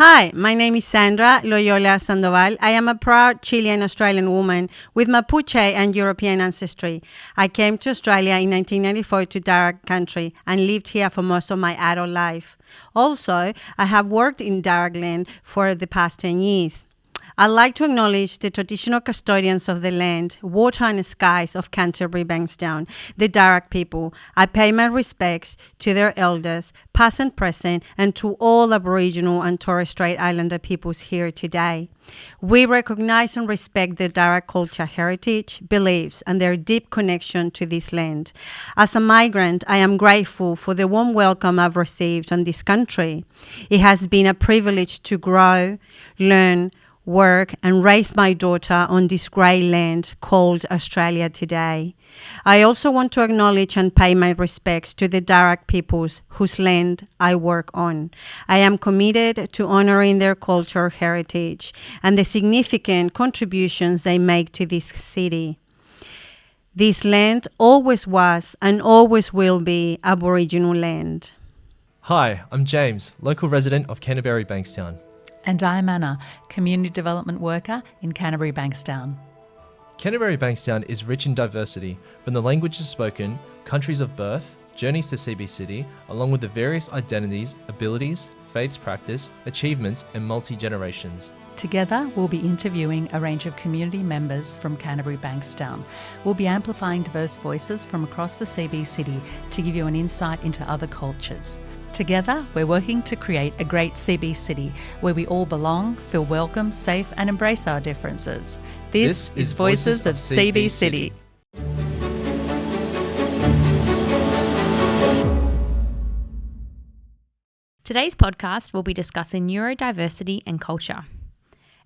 Hi, my name is Sandra Loyola Sandoval. I am a proud Chilean-Australian woman with Mapuche and European ancestry. I came to Australia in 1994 to Darug Country and lived here for most of my adult life. Also, I have worked in Darug land for the past 10 years. I'd like to acknowledge the traditional custodians of the land, water and skies of Canterbury Bankstown, the Darug people. I pay my respects to their elders, past and present, and to all Aboriginal and Torres Strait Islander peoples here today. We recognize and respect their Darug culture, heritage, beliefs, and their deep connection to this land. As a migrant, I am grateful for the warm welcome I've received on this country. It has been a privilege to grow, learn, work and raise my daughter on this grey land called Australia today. I also want to acknowledge and pay my respects to the Darug peoples whose land I work on. I am committed to honouring their culture, heritage and the significant contributions they make to this city. This land always was and always will be Aboriginal land. Hi, I'm James, local resident of Canterbury Bankstown. And I'm Anna, Community Development Worker in Canterbury Bankstown. Canterbury Bankstown is rich in diversity, from the languages spoken, countries of birth, journeys to CBCity, along with the various identities, abilities, faiths practiced, achievements and multi-generations. Together, we'll be interviewing a range of community members from Canterbury Bankstown. We'll be amplifying diverse voices from across the CBCity to give you an insight into other cultures. Together, we're working to create a great CBCity where we all belong, feel welcome, safe and embrace our differences. This is Voices of CBCity. Today's podcast will be discussing neurodiversity and culture.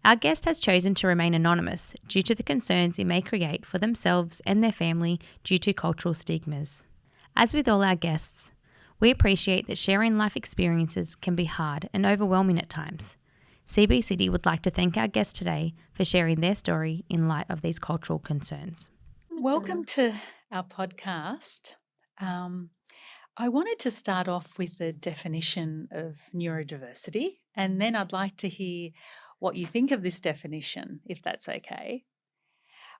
Our guest has chosen to remain anonymous due to the concerns it may create for themselves and their family due to cultural stigmas. As with all our guests, we appreciate that sharing life experiences can be hard and overwhelming at times. CBCity would like to thank our guests today for sharing their story in light of these cultural concerns. Welcome to our podcast. I wanted to start off with the definition of neurodiversity, and then I'd like to hear what you think of this definition, if that's okay.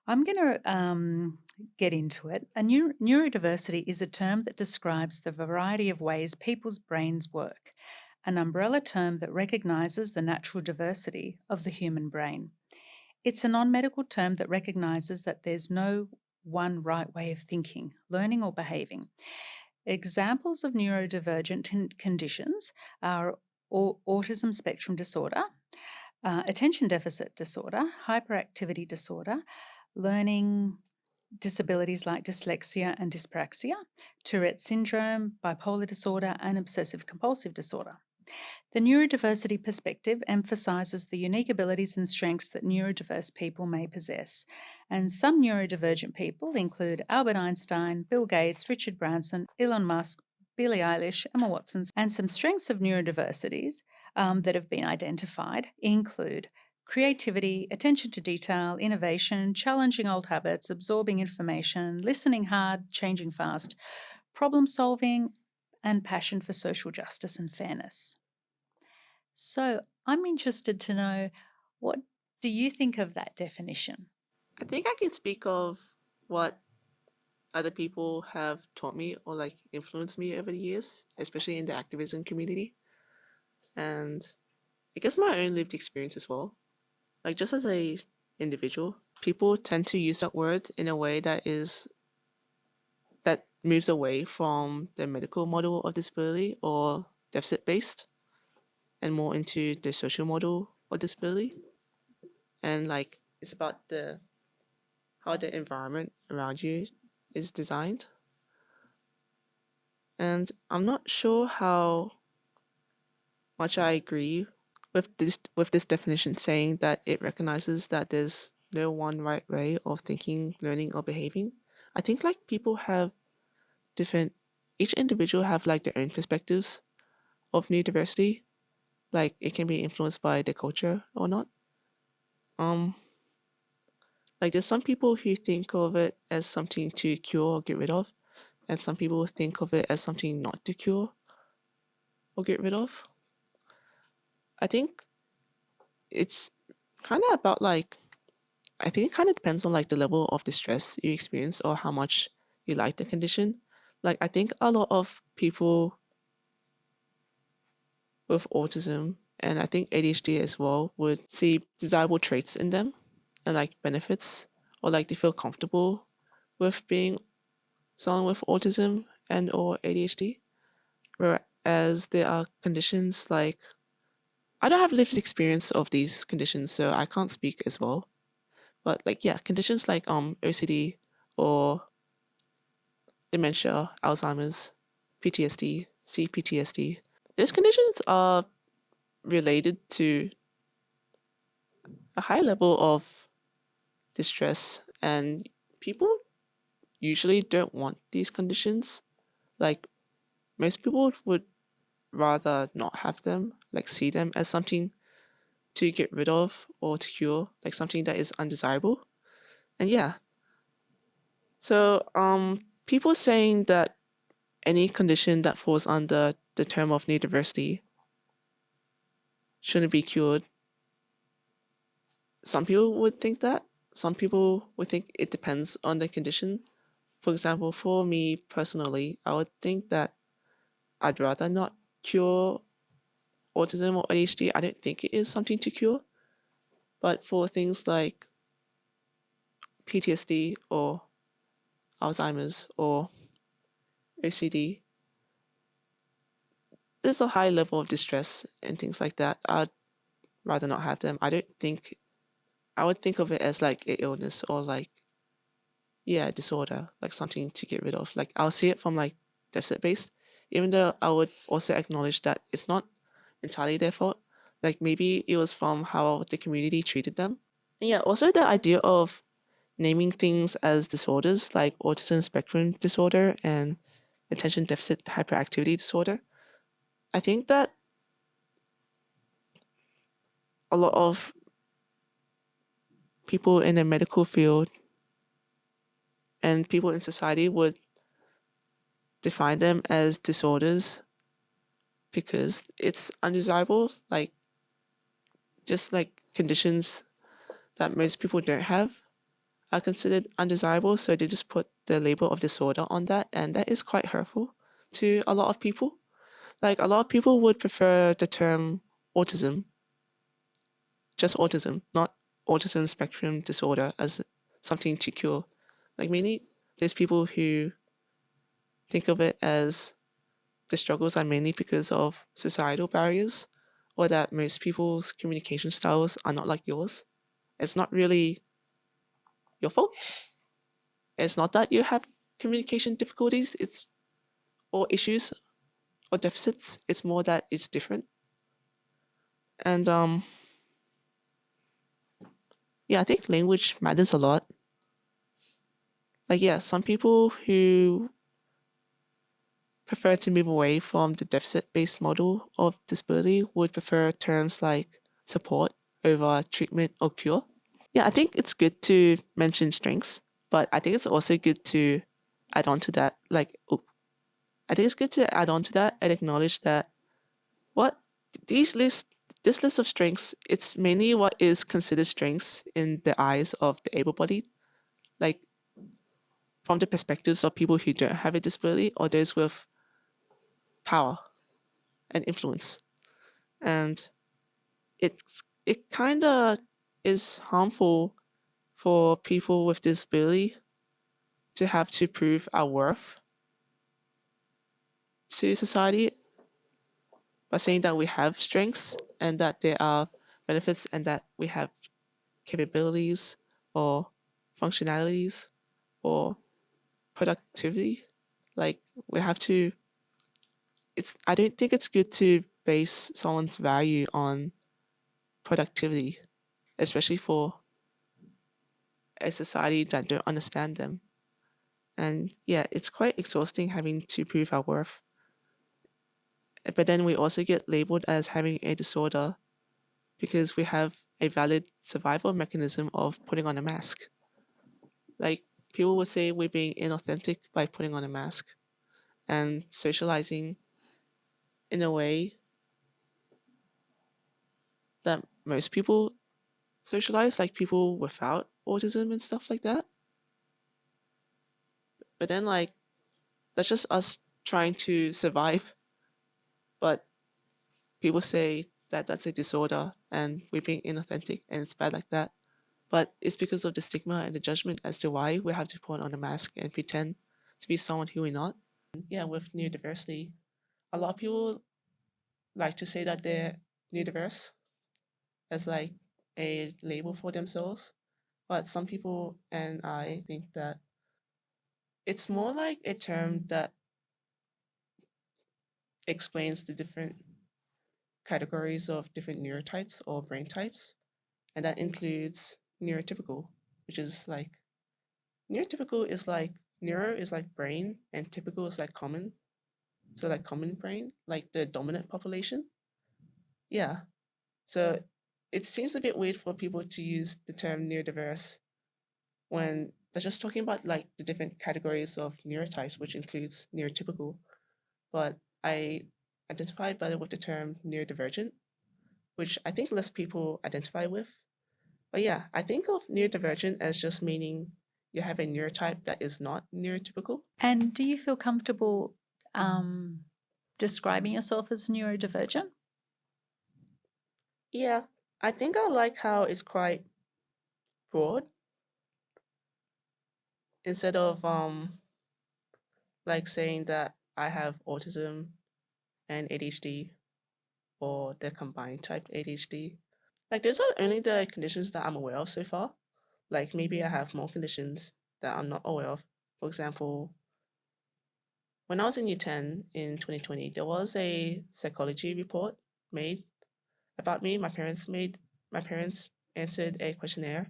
I'm going to get into it. Neurodiversity is a term that describes the variety of ways people's brains work, an umbrella term that recognises the natural diversity of the human brain. It's a non-medical term that recognises that there's no one right way of thinking, learning or behaving. Examples of neurodivergent conditions are autism spectrum disorder, attention deficit disorder, hyperactivity disorder, learning disabilities like dyslexia and dyspraxia, Tourette syndrome, bipolar disorder, and obsessive compulsive disorder. The neurodiversity perspective emphasises the unique abilities and strengths that neurodiverse people may possess. And some neurodivergent people include Albert Einstein, Bill Gates, Richard Branson, Elon Musk, Billie Eilish, Emma Watson, and some strengths of neurodiversities that have been identified include creativity, attention to detail, innovation, challenging old habits, absorbing information, listening hard, changing fast, problem solving, and passion for social justice and fairness. So I'm interested to know, what do you think of that definition? I think I can speak of what other people have taught me or influenced me over the years, especially in the activism community. And I guess my own lived experience as well. Just as a individual, people tend to use that word in a way that moves away from the medical model of disability or deficit-based and more into the social model of disability. And it's about how the environment around you is designed. And I'm not sure how much I agree with this definition, saying that it recognizes that there's no one right way of thinking, learning, or behaving. I think people have each individual have their own perspectives of neurodiversity. It can be influenced by their culture or not. There's some people who think of it as something to cure or get rid of, and some people think of it as something not to cure or get rid of. I think it's kind of about like, I think it kind of depends on like the level of distress you experience or how much you like the condition. Like, I think a lot of people with autism and I think ADHD as well would see desirable traits in them and like benefits, or like they feel comfortable with being someone with autism and or ADHD. Whereas there are conditions like, I don't have lived experience of these conditions, so I can't speak as well. But like, yeah, conditions like OCD or dementia, Alzheimer's, PTSD, CPTSD. These conditions are related to a high level of distress, and people usually don't want these conditions. Like, most people would rather not have them, like see them as something to get rid of or to cure, like something that is undesirable. And yeah, so people saying that any condition that falls under the term of neurodiversity shouldn't be cured. Some people would think that. Some people would think it depends on the condition. For example, for me personally, I would think that I'd rather not cure autism or ADHD. I don't think it is something to cure. But for things like PTSD or Alzheimer's or OCD, there's a high level of distress and things like that. I'd rather not have them. I would think of it as like an illness or like, yeah, disorder, like something to get rid of. Like, I'll see it from like deficit based, even though I would also acknowledge that it's not entirely their fault. Like, maybe it was from how the community treated them. And yeah, also the idea of naming things as disorders like autism spectrum disorder and attention deficit hyperactivity disorder. I think that a lot of people in the medical field and people in society would define them as disorders because it's undesirable, like just like conditions that most people don't have are considered undesirable, so they just put the label of disorder on that, and that is quite hurtful to a lot of people. Like, a lot of people would prefer the term autism, just autism, not autism spectrum disorder, as something to cure. Like, mainly there's people who think of it as the struggles are mainly because of societal barriers, or that most people's communication styles are not like yours. It's not really your fault. It's not that you have communication difficulties, it's or issues or deficits. It's more that it's different. And yeah, I think language matters a lot. Like, yeah, some people who prefer to move away from the deficit-based model of disability would prefer terms like support over treatment or cure. Yeah, I think it's good to mention strengths, but I think it's also good to add on to that. I think it's good to add on to that and acknowledge that what these list this list of strengths, it's mainly what is considered strengths in the eyes of the able-bodied, like from the perspectives of people who don't have a disability or those with power and influence. And it kind of is harmful for people with disability to have to prove our worth to society by saying that we have strengths and that there are benefits and that we have capabilities or functionalities or productivity. Like, we have to, I don't think it's good to base someone's value on productivity, especially for a society that don't understand them. And yeah, it's quite exhausting having to prove our worth. But then we also get labeled as having a disorder because we have a valid survival mechanism of putting on a mask. Like, people would say we're being inauthentic by putting on a mask and socializing in a way that most people socialize, like people without autism and stuff like that. But then, like, that's just us trying to survive. But people say that that's a disorder and we're being inauthentic and it's bad like that. But it's because of the stigma and the judgment as to why we have to put on a mask and pretend to be someone who we're not. Yeah, with neurodiversity, a lot of people like to say that they're neurodiverse as like a label for themselves. But some people and I think that it's more like a term that explains the different categories of different neurotypes or brain types. And that includes neurotypical, which is like neurotypical is like neuro is like brain and typical is like common. So like common brain, like the dominant population. Yeah. So it seems a bit weird for people to use the term neurodiverse when they're just talking about like the different categories of neurotypes, which includes neurotypical. But I identify better with the term neurodivergent, which I think less people identify with. But yeah, I think of neurodivergent as just meaning you have a neurotype that is not neurotypical. And do you feel comfortable describing yourself as neurodivergent? Yeah, I think I like how it's quite broad instead of like saying that I have autism and ADHD or the combined type ADHD. Like those are only the conditions that I'm aware of so far. Like maybe I have more conditions that I'm not aware of. For example, when I was in Year 10 in 2020, there was a psychology report made about me. My parents answered a questionnaire.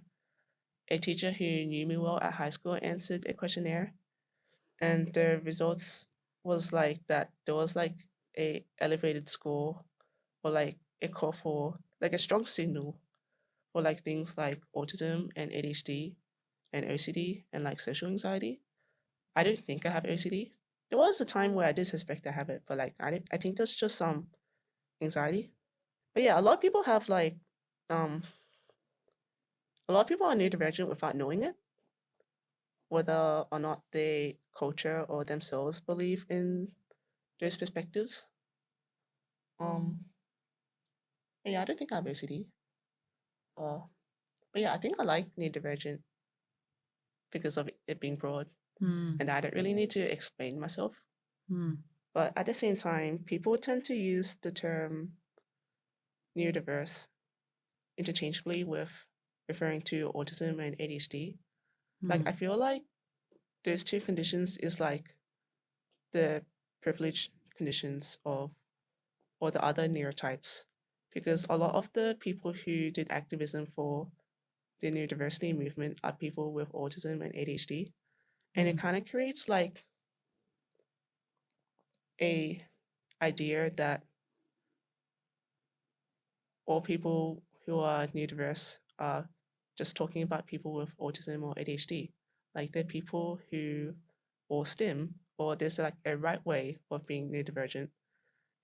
A teacher who knew me well at high school answered a questionnaire, and the results was like that there was like a elevated score or like a call for like a strong signal for like things like autism and ADHD and OCD and like social anxiety. I don't think I have OCD. There was a time where I did suspect I have it, but like I think that's just some anxiety. But yeah, a lot of people have like um a lot of people are neurodivergent without knowing it, whether or not they culture or themselves believe in those perspectives. Um yeah, I don't think I have OCD. Uh but yeah, I think I like neurodivergent because of it being broad Mm. and I don't really need to explain myself. Mm. But at the same time, people tend to use the term neurodiverse interchangeably with referring to autism and ADHD. Like, I feel like those two conditions is like the privileged conditions of or the other neurotypes, because a lot of the people who did activism for the neurodiversity movement are people with autism and ADHD, and it kind of creates like a idea that all people who are neurodiverse are just talking about people with autism or ADHD. Like they're people who, or STEM, or there's like a right way of being neurodivergent.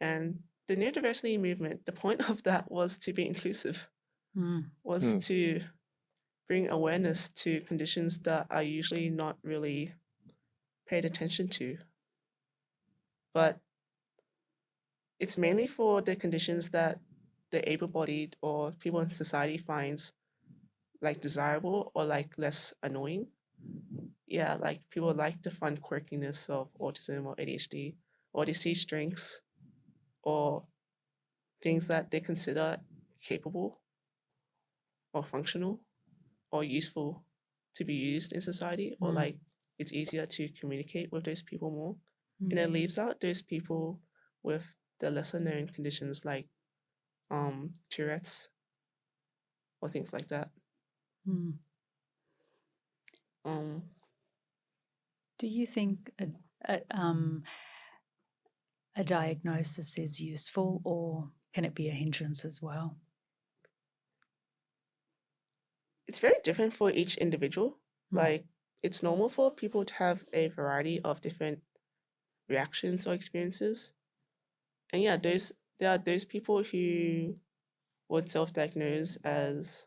And the neurodiversity movement, the point of that was to be inclusive, was to bring awareness to conditions that are usually not really paid attention to. But it's mainly for the conditions that the able-bodied or people in society finds like desirable or like less annoying. Yeah, like people like the fun quirkiness of autism or ADHD, or they see strengths or things that they consider capable or functional or useful to be used in society, or like it's easier to communicate with those people more. And it leaves out those people with the lesser known conditions like Tourette's or things like that. Um, Do you think a diagnosis is useful, or can it be a hindrance as well? it's very different for each individual. Like it's normal for people to have a variety of different reactions or experiences. And yeah, there are those people who would self-diagnose as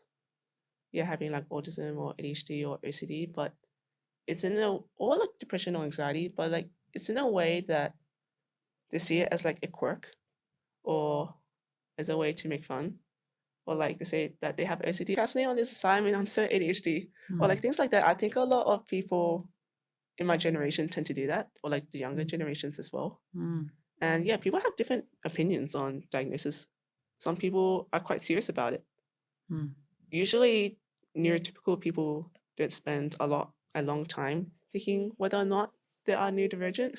having like autism or ADHD or OCD, but it's or like depression or anxiety, but like it's in a way that they see it as like a quirk or as a way to make fun. Or like they say that they have OCD, procrastinate on this assignment, I'm so ADHD. Or like things like that. I think a lot of people in my generation tend to do that, or like the younger generations as well. And yeah, people have different opinions on diagnosis. Some people are quite serious about it. Usually, neurotypical people don't spend a long time thinking whether or not they are neurodivergent.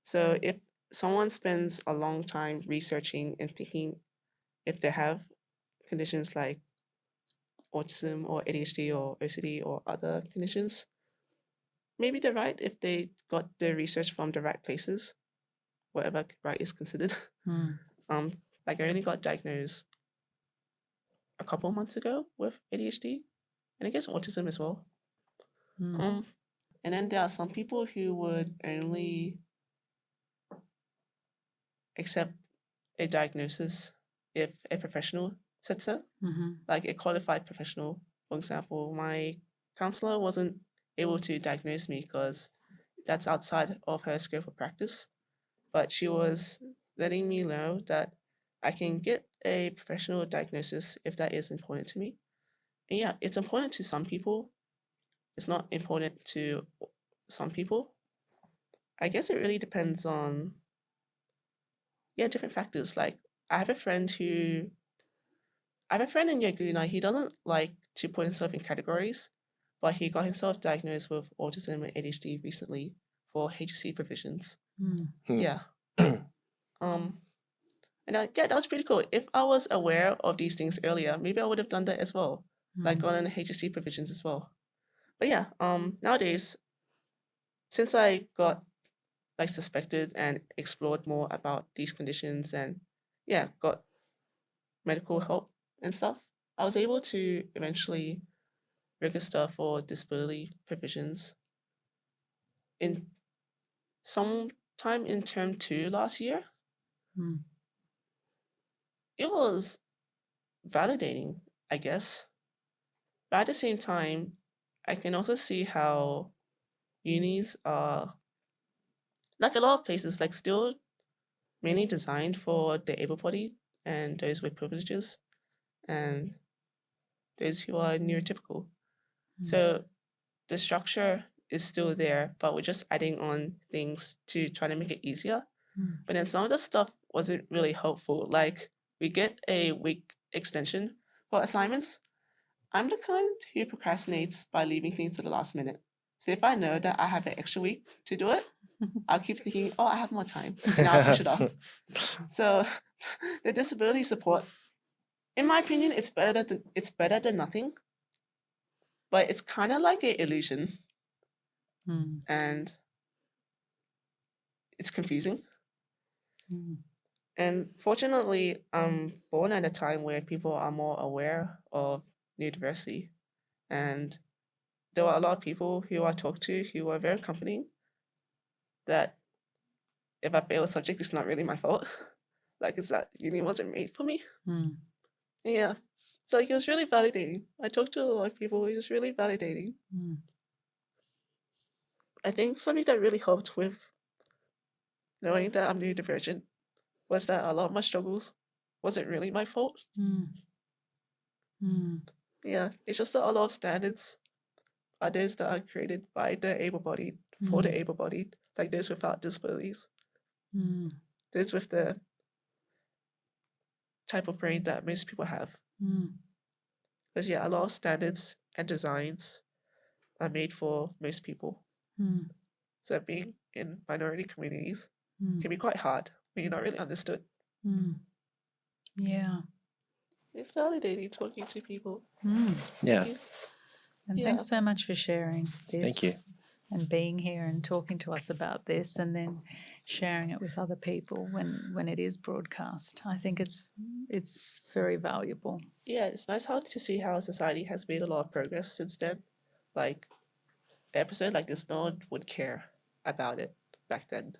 So if someone spends a long time researching and thinking if they have conditions like autism or ADHD or OCD or other conditions, maybe they're right if they got the research from the right places, whatever right is considered. Like I only got diagnosed a couple of months ago with ADHD and I guess autism as well. And then there are some people who would only accept a diagnosis if a professional said so, like a qualified professional. For example, my counselor wasn't able to diagnose me because that's outside of her scope of practice, but she was letting me know that I can get a professional diagnosis if that is important to me. And yeah, it's important to some people. It's not important to some people. I guess it really depends on different factors. Like I have a friend in Yaguna. He doesn't like to put himself in categories, but he got himself diagnosed with autism and ADHD recently for HC provisions. Yeah. And that was pretty cool. If I was aware of these things earlier, maybe I would have done that as well, like gone on HC provisions as well. But yeah, nowadays, since I got like suspected and explored more about these conditions and got medical help and stuff, I was able to eventually register for disability provisions in sometime in term 2 last year. It was validating, I guess. But at the same time, I can also see how unis are, like a lot of places, like still mainly designed for the able-bodied and those with privileges and those who are neurotypical. So the structure is still there, but we're just adding on things to try to make it easier. But then some of the stuff wasn't really helpful. Like we get a week extension for assignments. I'm the kind who procrastinates by leaving things to the last minute. So if I know that I have an extra week to do it, I'll keep thinking, oh, I have more time, and I'll push it off. So the disability support, in my opinion, it's better than nothing, but it's kind of like an illusion, and it's confusing. And fortunately, I'm born at a time where people are more aware of neurodiversity, and there were a lot of people who I talked to who were very comforting that if I fail a subject, it's not really my fault. Like, it's that uni wasn't made for me. Yeah. So like, it was really validating. I talked to a lot of people. It was really validating. I think something that really helped with knowing that I'm neurodivergent was that a lot of my struggles wasn't really my fault. Yeah, it's just that a lot of standards are those that are created by the able-bodied, for the able-bodied, like those without disabilities. Those with the type of brain that most people have. Because a lot of standards and designs are made for most people. So being in minority communities can be quite hard when you're not really understood. Yeah. It's validating talking to people. Yeah. And thanks so much for sharing this. Thank you. And being here and talking to us about this and then sharing it with other people when it is broadcast. I think it's very valuable. Yeah, it's nice to see how society has made a lot of progress since then. Like, an episode like this, no one would care about it back then.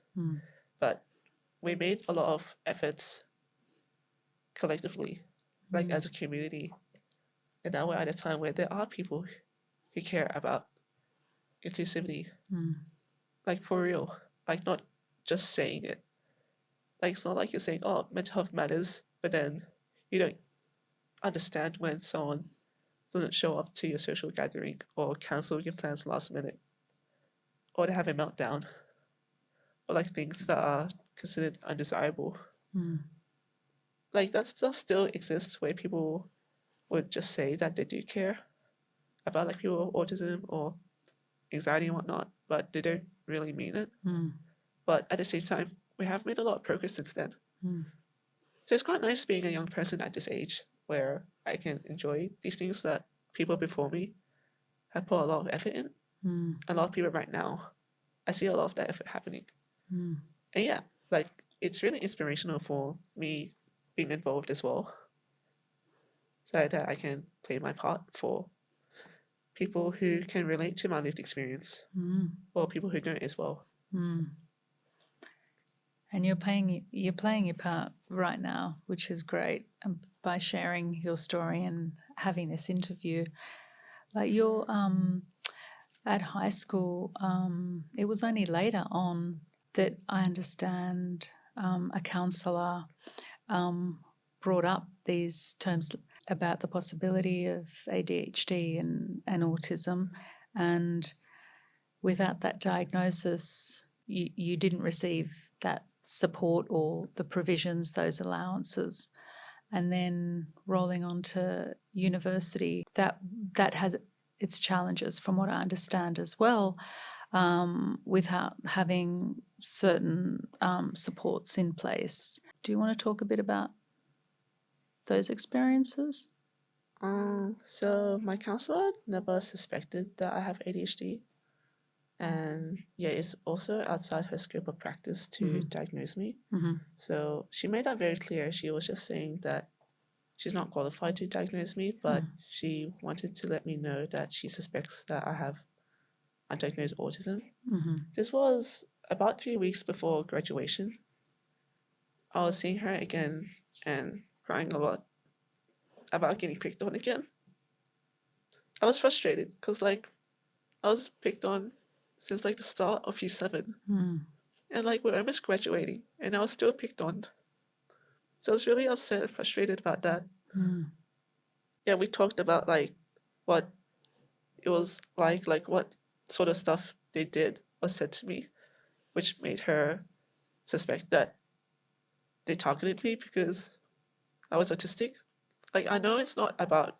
But we made a lot of efforts collectively like as a community. And now we're at a time where there are people who care about inclusivity, like for real, like not just saying it. Like it's not like you're saying, oh, mental health matters, but then you don't understand when someone doesn't show up to your social gathering or cancel your plans last minute or to have a meltdown or like things that are considered undesirable. Like that stuff still exists where people would just say that they do care about like people with autism or anxiety and whatnot, but they don't really mean it. But at the same time, we have made a lot of progress since then. So it's quite nice being a young person at this age where I can enjoy these things that people before me have put a lot of effort in. A lot of people right now, I see a lot of that effort happening. And yeah, like it's really inspirational for me being involved as well, so that I can play my part for people who can relate to my lived experience or people who don't as well. And you're playing your part right now, which is great. By sharing your story and having this interview, like you're at high school, it was only later on that I understand a counsellor brought up these terms about the possibility of ADHD and autism, and without that diagnosis, you didn't receive that support or the provisions, those allowances. And then rolling on to university, that has its challenges from what I understand as well, without having certain supports in place. Do you want to talk a bit about those experiences? So my counselor never suspected that I have ADHD. And yeah, it's also outside her scope of practice to diagnose me. So she made that very clear. She was just saying that she's not qualified to diagnose me, but she wanted to let me know that she suspects that I have undiagnosed autism. This was about 3 weeks before graduation. I was seeing her again and crying a lot about getting picked on again. I was frustrated because like I was picked on since like the start of U7. And like we're almost graduating and I was still picked on. So I was really upset and frustrated about that. Yeah, we talked about like what it was like what sort of stuff they did or said to me, which made her suspect that they targeted me because I was autistic. Like I know it's not about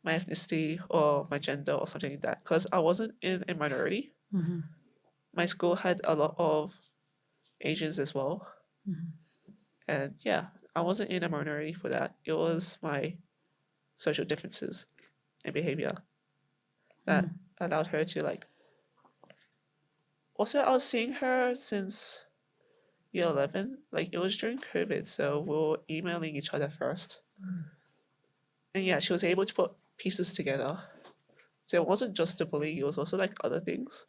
my ethnicity or my gender or something like that, because I wasn't in a minority. My school had a lot of Asians as well. And yeah, I wasn't in a minority for that. It was my social differences and behavior that allowed her to like. Also, I was seeing her since year 11. Like it was during COVID, so we were emailing each other first. And yeah, she was able to put pieces together. So it wasn't just the bullying, it was also like other things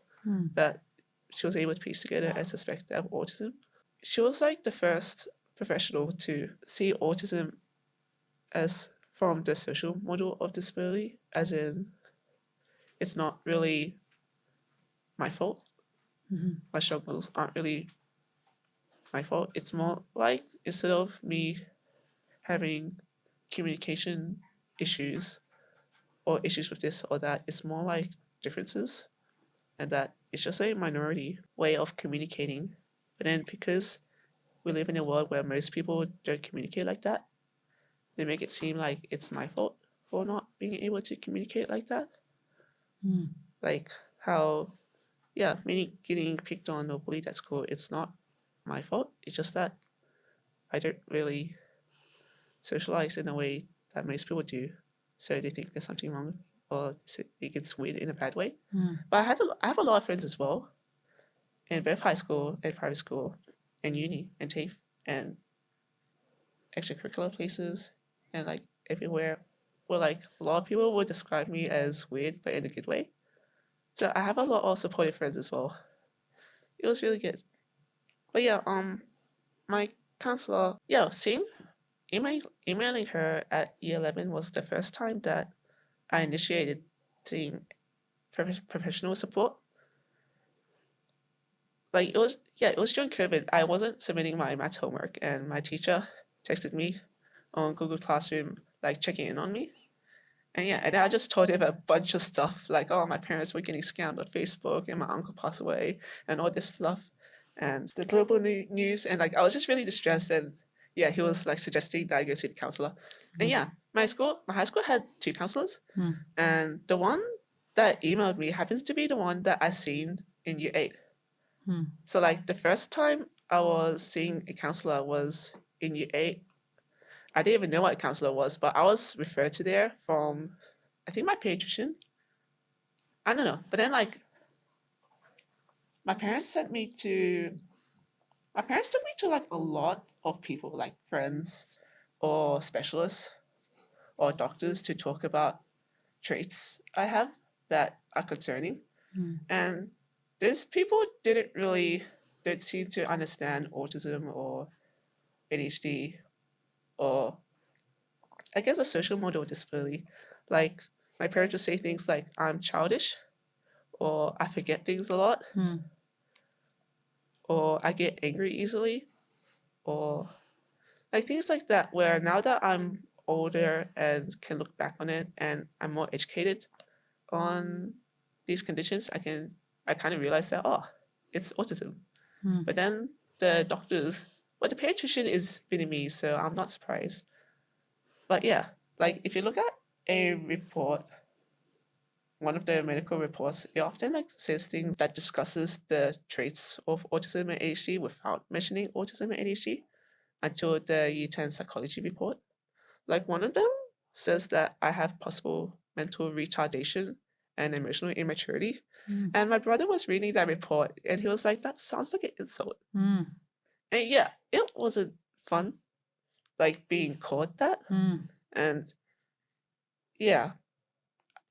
that she was able to piece together and suspect that of autism. She was like the first professional to see autism as from the social model of disability, as in it's not really my fault. My struggles aren't really my fault. It's more like instead of me having communication issues or issues with this or that, it's more like differences, and that it's just a minority way of communicating. But then because we live in a world where most people don't communicate like that, they make it seem like it's my fault for not being able to communicate like that. Like how, yeah, me getting picked on or bullied at school, it's not my fault. It's just that I don't really socialize in a way that most people do. So they think there's something wrong or it gets weird in a bad way. But I have a lot of friends as well in both high school and private school and uni and TAFE and extracurricular places and like everywhere where like a lot of people would describe me as weird but in a good way. So I have a lot of supportive friends as well. It was really good. But yeah, my counselor, yeah, same emailing her at year 11 was the first time that I initiated seeing professional support. Like it was during COVID. I wasn't submitting my maths homework, and my teacher texted me on Google Classroom, like checking in on me. And I just told him a bunch of stuff, like, oh, my parents were getting scammed on Facebook, and my uncle passed away, and all this stuff, and the global news, and like I was just really distressed. And yeah, he was like suggesting that I go see the counselor. And yeah, my high school had 2 counselors, and the one that emailed me happens to be the one that I seen in year 8. So like the first time I was seeing a counselor was in year 8. I didn't even know what a counselor was, but I was referred to there from, I think, my pediatrician. I don't know. But then like my parents took me to like a lot of people, like friends or specialists or doctors, to talk about traits I have that are concerning. And these people don't seem to understand autism or ADHD, or I guess a social motor disability. Like my parents would say things like I'm childish, or I forget things a lot, or I get angry easily, or like things like that, where now that I'm older and can look back on it and I'm more educated on these conditions, I kind of realize that, oh, it's autism. But then the the pediatrician is Vietnamese, so I'm not surprised. But yeah, like if you look at a report, one of the medical reports, it often like says things that discusses the traits of autism and ADHD without mentioning autism and ADHD until the Year 10 psychology report. Like one of them says that I have possible mental retardation and emotional immaturity. And my brother was reading that report and he was like, that sounds like an insult. And yeah, it wasn't fun, like being called that. And yeah,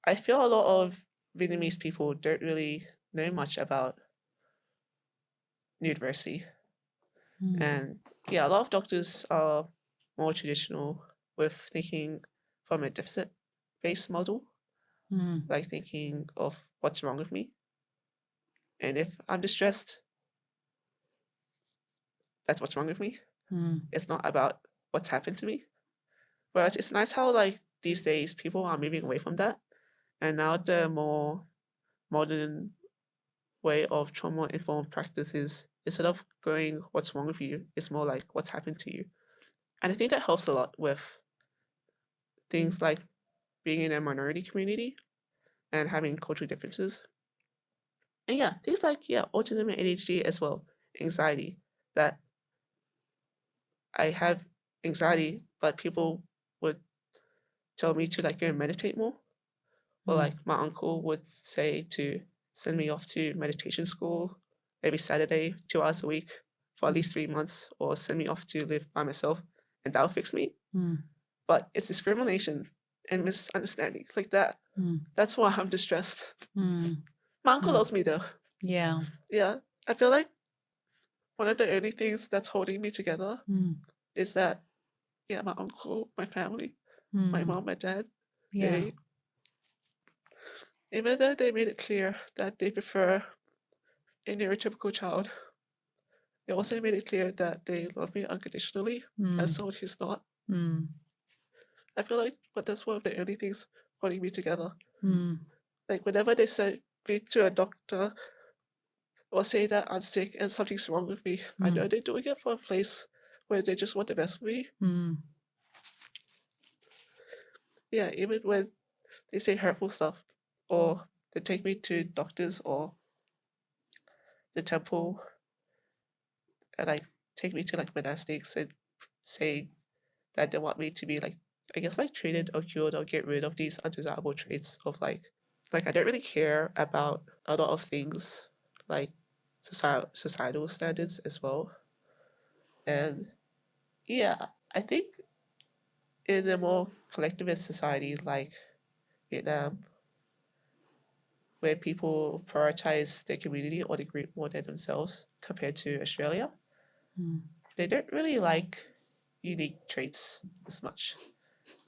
I feel a lot of Vietnamese people don't really know much about neurodiversity. And yeah, a lot of doctors are more traditional with thinking from a deficit-based model, like thinking of what's wrong with me. And if I'm distressed, that's what's wrong with me. It's not about what's happened to me. Whereas it's nice how like these days people are moving away from that. And now the more modern way of trauma-informed practice is, instead of going what's wrong with you, it's more like what's happened to you. And I think that helps a lot with things like being in a minority community and having cultural differences. And yeah, things like autism and ADHD as well, anxiety. That I have anxiety, but people would tell me to like go and meditate more. Or like my uncle would say to send me off to meditation school every Saturday, 2 hours a week for at least 3 months, or send me off to live by myself, and that'll fix me. But it's discrimination and misunderstanding like that. That's why I'm distressed. My uncle loves me though. Yeah. Yeah, I feel like one of the only things that's holding me together is that, my uncle, my family, my mom, my dad, Yeah. even though they made it clear that they prefer a neurotypical child, they also made it clear that they love me unconditionally as someone who's not. I feel like that's one of the only things holding me together. Like whenever they send me to a doctor or say that I'm sick and something's wrong with me, I know they're doing it for a place where they just want the best for me. Yeah, even when they say hurtful stuff, or they take me to doctors or the temple, and like take me to like monastics and say that they want me to be like, I guess, like treated or cured or get rid of these undesirable traits of like I don't really care about a lot of things like societal standards as well. And yeah, I think in a more collectivist society like Vietnam, where people prioritize their community or the group more than themselves compared to Australia, they don't really like unique traits as much.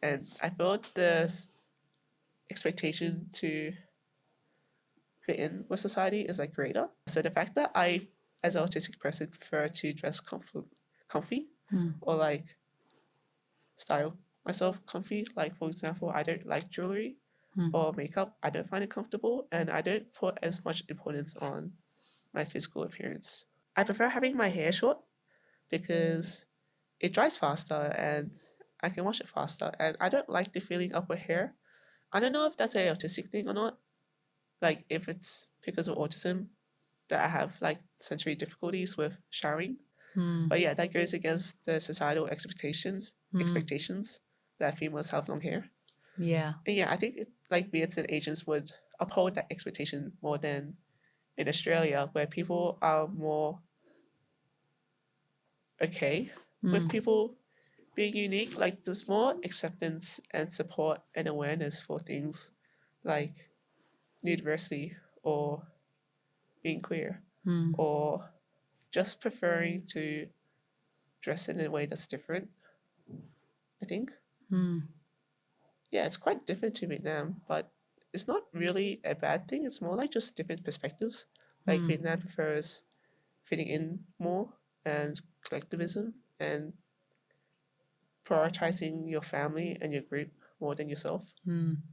And I feel the expectation to fit in with society is like greater. So the fact that I, as an autistic person, prefer to dress comfy or like style myself comfy. Like for example, I don't like jewelry or makeup. I don't find it comfortable, and I don't put as much importance on my physical appearance. I prefer having my hair short because it dries faster and I can wash it faster. And I don't like the feeling of wet hair. I don't know if that's a autistic thing or not. Like if it's because of autism that I have like sensory difficulties with showering. But yeah, that goes against the societal expectations that females have long hair. Yeah. And yeah, I think like Viets and Asians would uphold that expectation more than in Australia, where people are more okay with people being unique. Like there's more acceptance and support and awareness for things like neurodiversity or being queer or just preferring to dress in a way that's different, I think. Yeah, it's quite different to Vietnam, but it's not really a bad thing. It's more like just different perspectives. Like Vietnam prefers fitting in more and collectivism and prioritizing your family and your group more than yourself.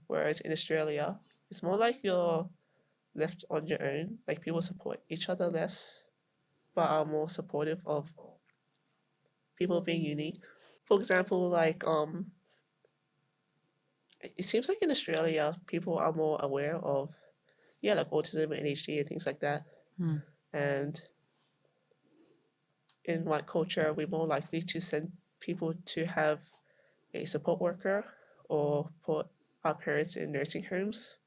Whereas in Australia, it's more like you're left on your own. Like people support each other less, but are more supportive of people being unique. For example, like it seems like in Australia people are more aware of like autism and ADHD and things like that. And in white culture, we're more likely to send people to have a support worker or put our parents in nursing homes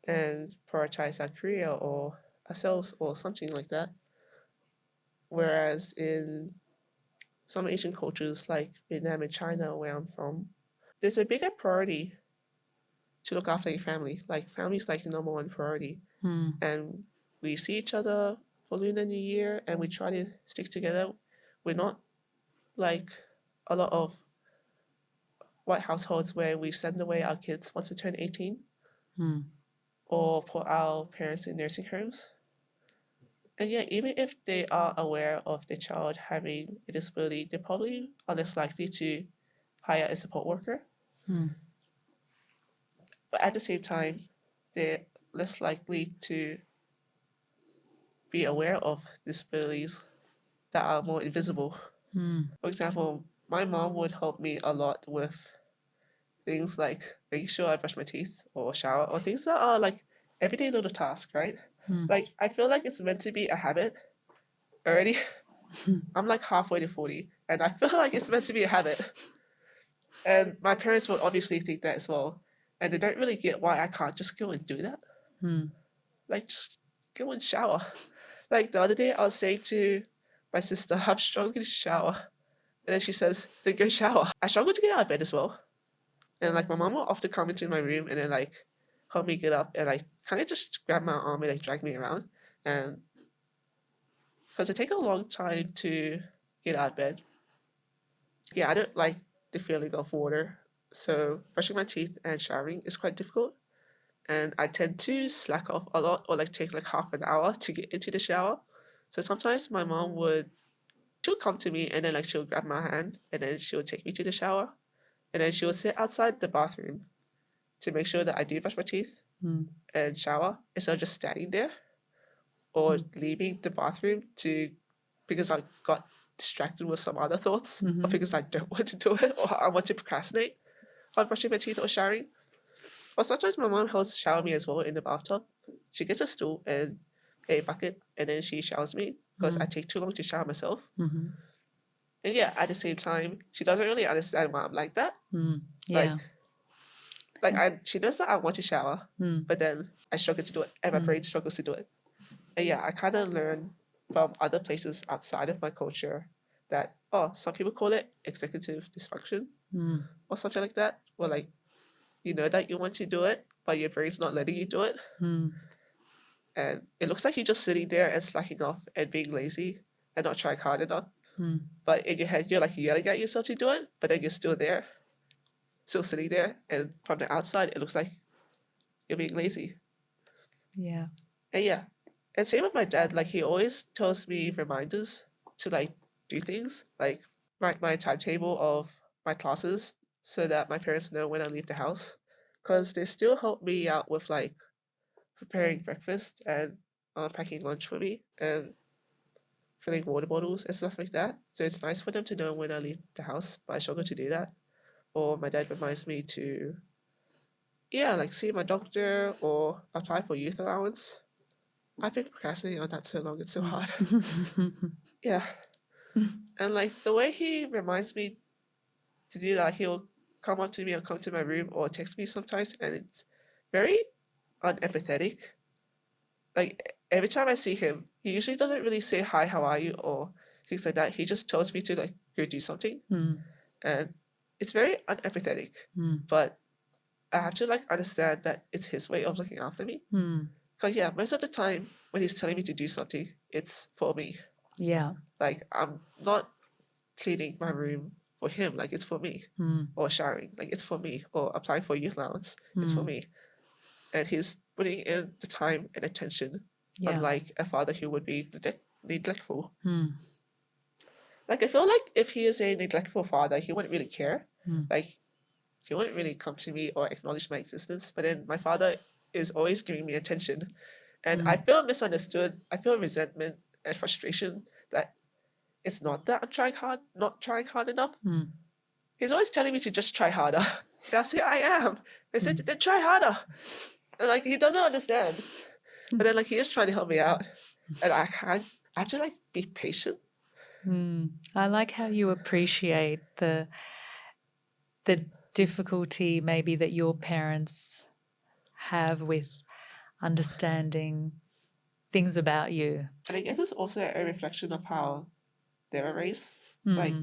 and prioritize our career or ourselves or something like that. Whereas in some Asian cultures like Vietnam and China, where I'm from, there's a bigger priority to look after your family. Like family is like the number one priority. And we see each other for Lunar New Year and we try to stick together. We're not like a lot of white households where we send away our kids once they turn 18 or put our parents in nursing homes. And yeah, even if they are aware of the child having a disability, they probably are less likely to hire a support worker. But at the same time, they're less likely to be aware of disabilities that are more invisible. For example, my mom would help me a lot with things like making sure I brush my teeth or shower or things that are like everyday little tasks, right? Like I feel like it's meant to be a habit already. I'm like halfway to 40 and I feel like it's meant to be a habit. And my parents will obviously think that as well. And they don't really get why I can't just go and do that. Like just go and shower. Like the other day I was saying to my sister, I'm struggling to shower. And then she says, then go shower. I struggle to get out of bed as well. And like my mom will often come into my room and then like help me get up and like kind of just grab my arm and like drag me around. And because it takes a long time to get out of bed. Yeah, I don't like the feeling of water. So brushing my teeth and showering is quite difficult. And I tend to slack off a lot or like take like half an hour to get into the shower. So sometimes my mom she'll come to me and then like she'll grab my hand and then she'll take me to the shower. And then she'll sit outside the bathroom to make sure that I do brush my teeth and shower instead of just standing there or leaving the bathroom because I got distracted with some other thoughts or because I don't want to do it or I want to procrastinate on brushing my teeth or showering. Or sometimes my mom helps shower me as well in the bathtub. She gets a stool and a bucket and then she showers me because I take too long to shower myself. And yeah, at the same time, she doesn't really understand why I'm like that. Yeah. She knows that I want to shower, but then I struggle to do it, and my brain struggles to do it. And yeah, I kind of learn from other places outside of my culture that some people call it executive dysfunction or something like that. Or like, you know that you want to do it, but your brain's not letting you do it, and it looks like you're just sitting there and slacking off and being lazy and not trying hard enough. But in your head, you're like yelling at yourself to do it, but then you're still there, still sitting there, and from the outside, it looks like you're being lazy. Yeah. And yeah, and same with my dad. Like he always tells me reminders to like do things, like write my timetable of my classes so that my parents know when I leave the house, because they still help me out with like preparing breakfast and packing lunch for me and filling water bottles and stuff like that. So it's nice for them to know when I leave the house, but I struggle to do that. Or my dad reminds me to, yeah, like see my doctor or apply for youth allowance. I've been procrastinating on that so long, it's so hard. Yeah. And like the way he reminds me to do that, he'll come up to me or come to my room or text me sometimes, and it's very unempathetic. Like every time I see him, he usually doesn't really say hi, how are you, or things like that. He just tells me to like go do something, and it's very unempathetic. But I have to like understand that it's his way of looking after me. Because yeah, most of the time when he's telling me to do something, it's for me. Yeah. Like I'm not cleaning my room for him, like it's for me. Or showering, like it's for me. Or applying for youth allowance, it's for me. And he's putting in the time and attention, unlike a father who would be neglectful. Like I feel like if he is a neglectful father, he wouldn't really care. Like he wouldn't really come to me or acknowledge my existence. But then my father is always giving me attention, and I feel misunderstood. I feel resentment and frustration that it's not that I'm not trying hard enough. He's always telling me to just try harder. And I say I am. I said then try harder. And like he doesn't understand. But then like he is trying to help me out. And I have to like be patient. I like how you appreciate the difficulty maybe that your parents have with understanding things about you. And I guess it's also a reflection of how they were raised. Like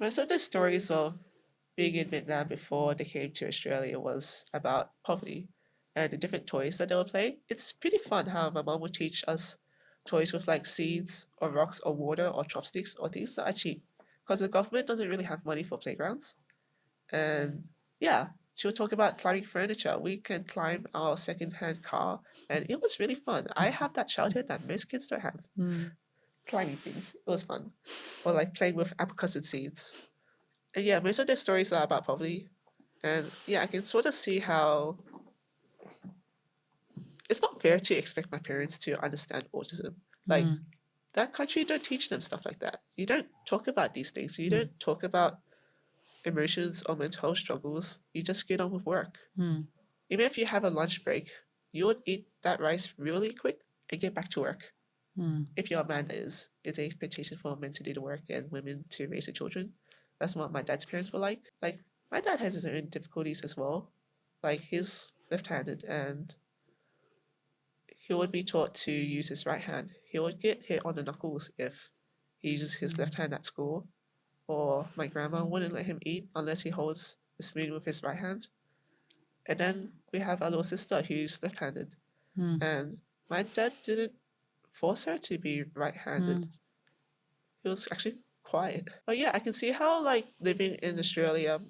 most of the stories of being in Vietnam before they came to Australia was about poverty and the different toys that they were playing. It's pretty fun how my mom would teach us toys with like seeds or rocks or water or chopsticks or things that are cheap, because the government doesn't really have money for playgrounds. And yeah, she would talk about climbing furniture. We can climb our second-hand car, and it was really fun. I have that childhood that most kids don't have. Climbing things, it was fun. Or like playing with apricots and seeds. And yeah, most of their stories are about poverty. And yeah, I can sort of see how it's not fair to expect my parents to understand autism. Like that country don't teach them stuff like that. You don't talk about these things. You don't talk about emotions or mental health struggles. You just get on with work. Even if you have a lunch break, you would eat that rice really quick and get back to work. If you're a man, it's an expectation for men to do the work and women to raise the children. That's what my dad's parents were like. Like my dad has his own difficulties as well. Like he's left-handed and he would be taught to use his right hand. He would get hit on the knuckles if he uses his left hand at school. Or my grandma wouldn't let him eat unless he holds the spoon with his right hand. And then we have our little sister who's left-handed. And my dad didn't force her to be right-handed. He was actually quiet. But yeah, I can see how like living in Australia,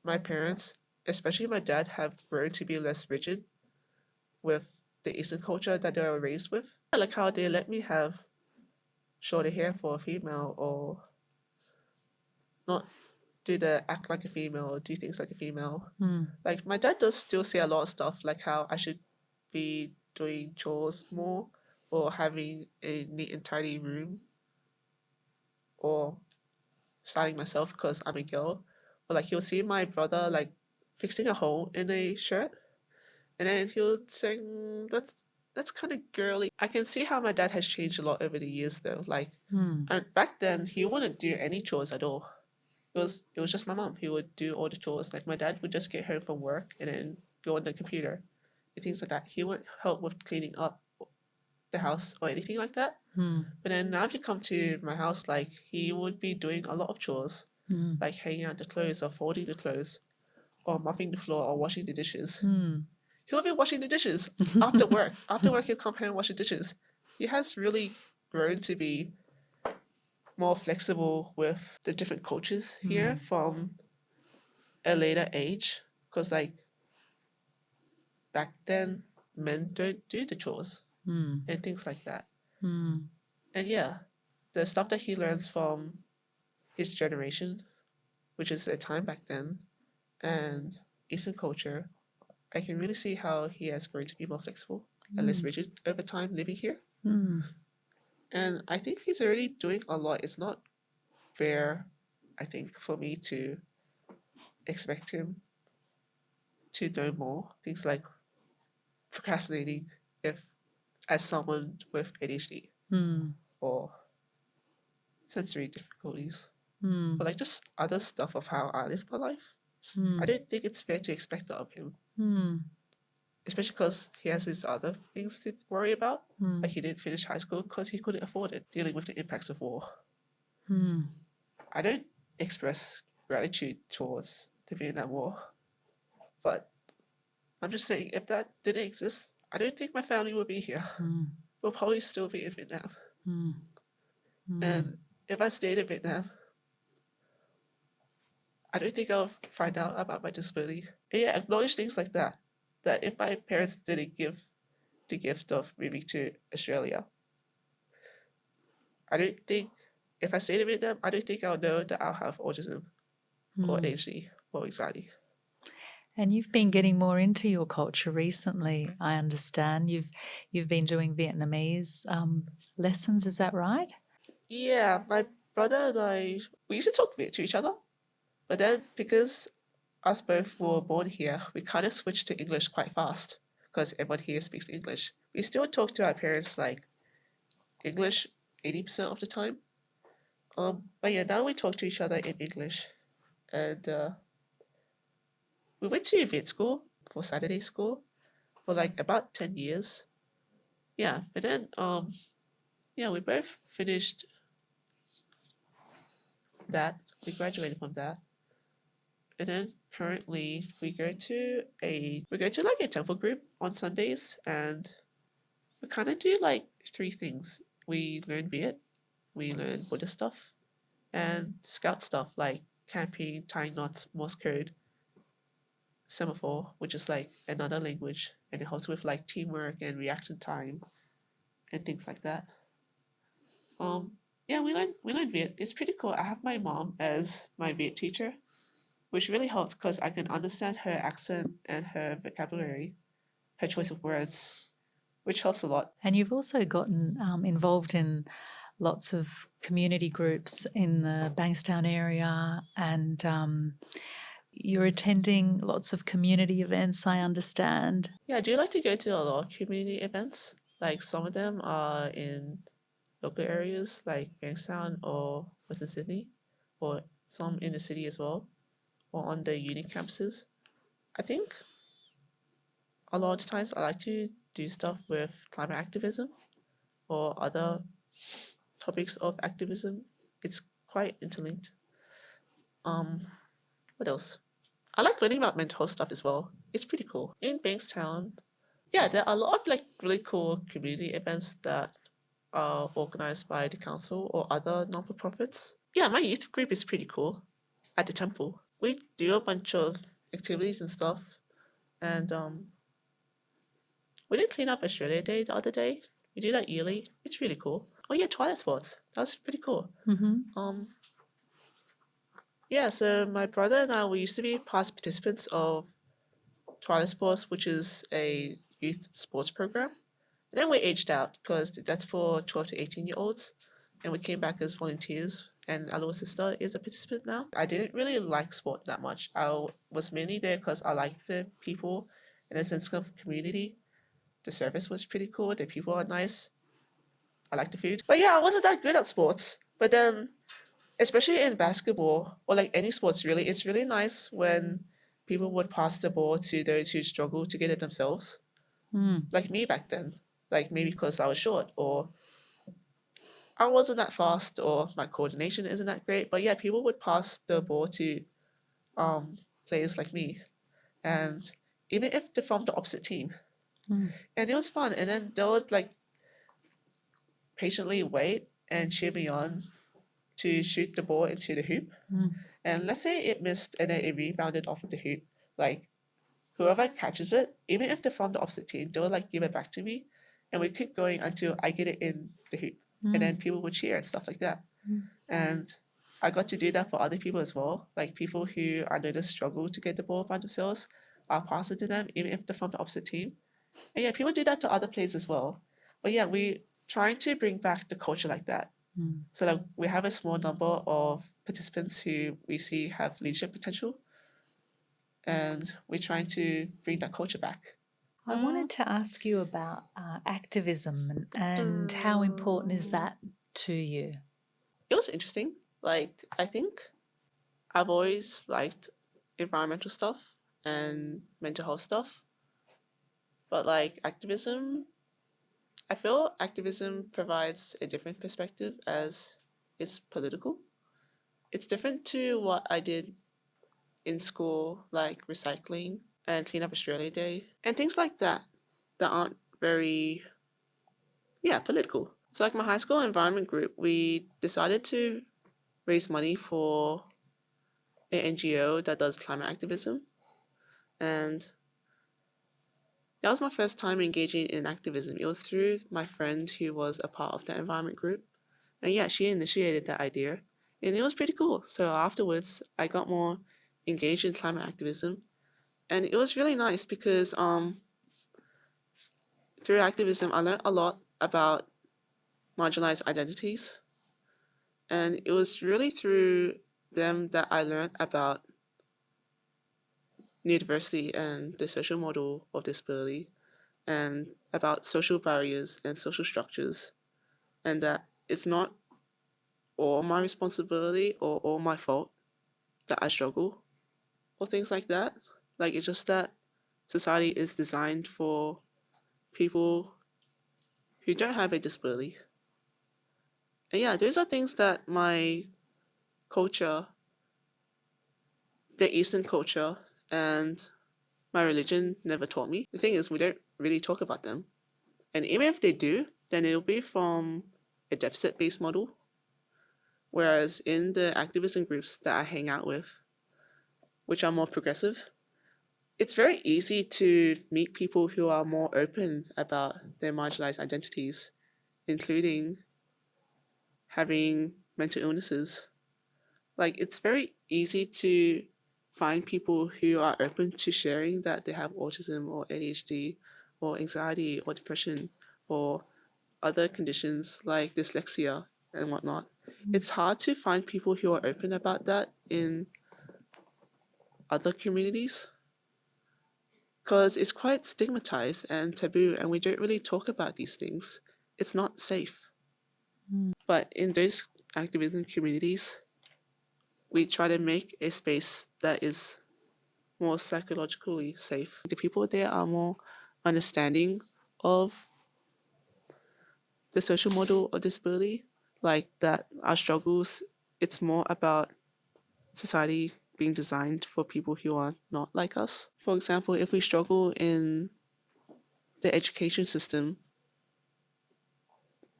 my parents, especially my dad, have grown to be less rigid with the Eastern culture that they were raised with. I like how they let me have shorter hair for a female, or not do the act like a female or do things like a female. Like my dad does still say a lot of stuff like how I should be doing chores more or having a neat and tidy room or styling myself because I'm a girl. Or like he'll see my brother like fixing a hole in a shirt and then he'll say, that's kind of girly. I can see how my dad has changed a lot over the years though. Like back then he wouldn't do any chores at all. It was just my mom who would do all the chores. Like my dad would just get home from work and then go on the computer and things like that. He wouldn't help with cleaning up the house or anything like that. But then now if you come to my house, like he would be doing a lot of chores, like hanging out the clothes or folding the clothes or mopping the floor or washing the dishes. He'll be washing the dishes after work. After work, he'll come home and wash the dishes. He has really grown to be more flexible with the different cultures here from a later age, because like back then men don't do the chores and things like that. And yeah, the stuff that he learns from his generation, which is a time back then, and Eastern culture, I can really see how he has grown to be more flexible and less rigid over time living here. And I think he's already doing a lot. It's not fair, I think, for me to expect him to know more. Things like procrastinating if as someone with ADHD or sensory difficulties, or like just other stuff of how I live my life. I don't think it's fair to expect that of him. Especially because he has his other things to worry about. Like he didn't finish high school because he couldn't afford it, dealing with the impacts of war. I don't express gratitude towards the Vietnam War, but I'm just saying, if that didn't exist, I don't think my family would be here. We'll probably still be in Vietnam. And if I stayed in Vietnam, I don't think I'll find out about my disability. And yeah, acknowledge things like that. That if my parents didn't give the gift of moving to Australia, I don't think, if I stayed in Vietnam, I don't think I'll know that I'll have autism or ADHD or anxiety. And you've been getting more into your culture recently, I understand. You've been doing Vietnamese lessons, is that right? Yeah, my brother and I, we used to talk Viet to each other, but then because us both were born here, we kind of switched to English quite fast because everyone here speaks English. We still talk to our parents like English 80% of the time. But yeah, now we talk to each other in English. And we went to Viet school for Saturday school for like about 10 years. Yeah, but then yeah, we both finished that. We graduated from that. And then currently we go to like a temple group on Sundays, and we kind of do like 3 things. We learn Viet, we learn Buddhist stuff, and scout stuff like camping, tying knots, Morse code, semaphore, which is like another language, and it helps with like teamwork and reaction time and things like that. Yeah, we learn Viet. It's pretty cool. I have my mom as my Viet teacher, which really helps because I can understand her accent and her vocabulary, her choice of words, which helps a lot. And you've also gotten involved in lots of community groups in the Bankstown area, and you're attending lots of community events, I understand. Yeah, I do like to go to a lot of community events. Like some of them are in local areas like Bankstown or Western Sydney, or some in the city as well, or on the uni campuses. I think a lot of times I like to do stuff with climate activism or other topics of activism. It's quite interlinked. What else? I like learning about mental health stuff as well. It's pretty cool. In Bankstown, yeah, there are a lot of like really cool community events that are organized by the council or other non-for-profits. Yeah, my youth group is pretty cool at the temple. We do a bunch of activities and stuff, and we did clean up Australia Day the other day. We do that yearly. It's really cool. Oh yeah, twilight sports. That was pretty cool. Yeah, so my brother and I, we used to be past participants of Twilight Sports, which is a youth sports program. And then we aged out because that's for 12 to 18-year-olds. And we came back as volunteers, and our little sister is a participant now. I didn't really like sport that much. I was mainly there because I liked the people and a sense of community. The service was pretty cool. The people are nice. I like the food. But yeah, I wasn't that good at sports. But then, especially in basketball or like any sports really, it's really nice when people would pass the ball to those who struggle to get it themselves. Like me back then. Like maybe because I was short or I wasn't that fast or my coordination isn't that great. But yeah, people would pass the ball to players like me. And even if they're from the opposite team. And it was fun. And then they would like patiently wait and cheer me on to shoot the ball into the hoop. And let's say it missed and then it rebounded off the hoop. Like, whoever catches it, even if they're from the opposite team, they'll like give it back to me. And we keep going until I get it in the hoop. And then people would cheer and stuff like that. And I got to do that for other people as well. Like people who I noticed struggle to get the ball by themselves, I'll pass it to them, even if they're from the opposite team. And yeah, people do that to other players as well. But yeah, we trying to bring back the culture like that. So like we have a small number of participants who we see have leadership potential, and we're trying to bring that culture back. I wanted to ask you about activism and how important is that to you? It was interesting. Like, I think I've always liked environmental stuff and mental health stuff. But like activism, I feel activism provides a different perspective as it's political. It's different to what I did in school, like recycling and Clean Up Australia Day and things like that aren't very, political. So like my high school environment group, we decided to raise money for an NGO that does climate activism. And that was my first time engaging in activism. It was through my friend who was a part of the environment group. And yeah, she initiated that idea. And it was pretty cool. So afterwards, I got more engaged in climate activism. And it was really nice because through activism, I learned a lot about marginalized identities. And it was really through them that I learned about neurodiversity and the social model of disability, and about social barriers and social structures, and that it's not all my responsibility or all my fault that I struggle or things like that. Like, it's just that society is designed for people who don't have a disability. And yeah, those are things that my culture, the Eastern culture, and my religion never taught me. The thing is, we don't really talk about them. And even if they do, then it'll be from a deficit-based model. Whereas in the activism groups that I hang out with, which are more progressive, it's very easy to meet people who are more open about their marginalized identities, including having mental illnesses. Like, it's very easy to find people who are open to sharing that they have autism or ADHD or anxiety or depression or other conditions like dyslexia and whatnot. It's hard to find people who are open about that in other communities because it's quite stigmatized and taboo, and we don't really talk about these things. It's not safe. But in those activism communities, we try to make a space that is more psychologically safe. The people there are more understanding of the social model of disability, like that our struggles, it's more about society being designed for people who are not like us. For example, if we struggle in the education system,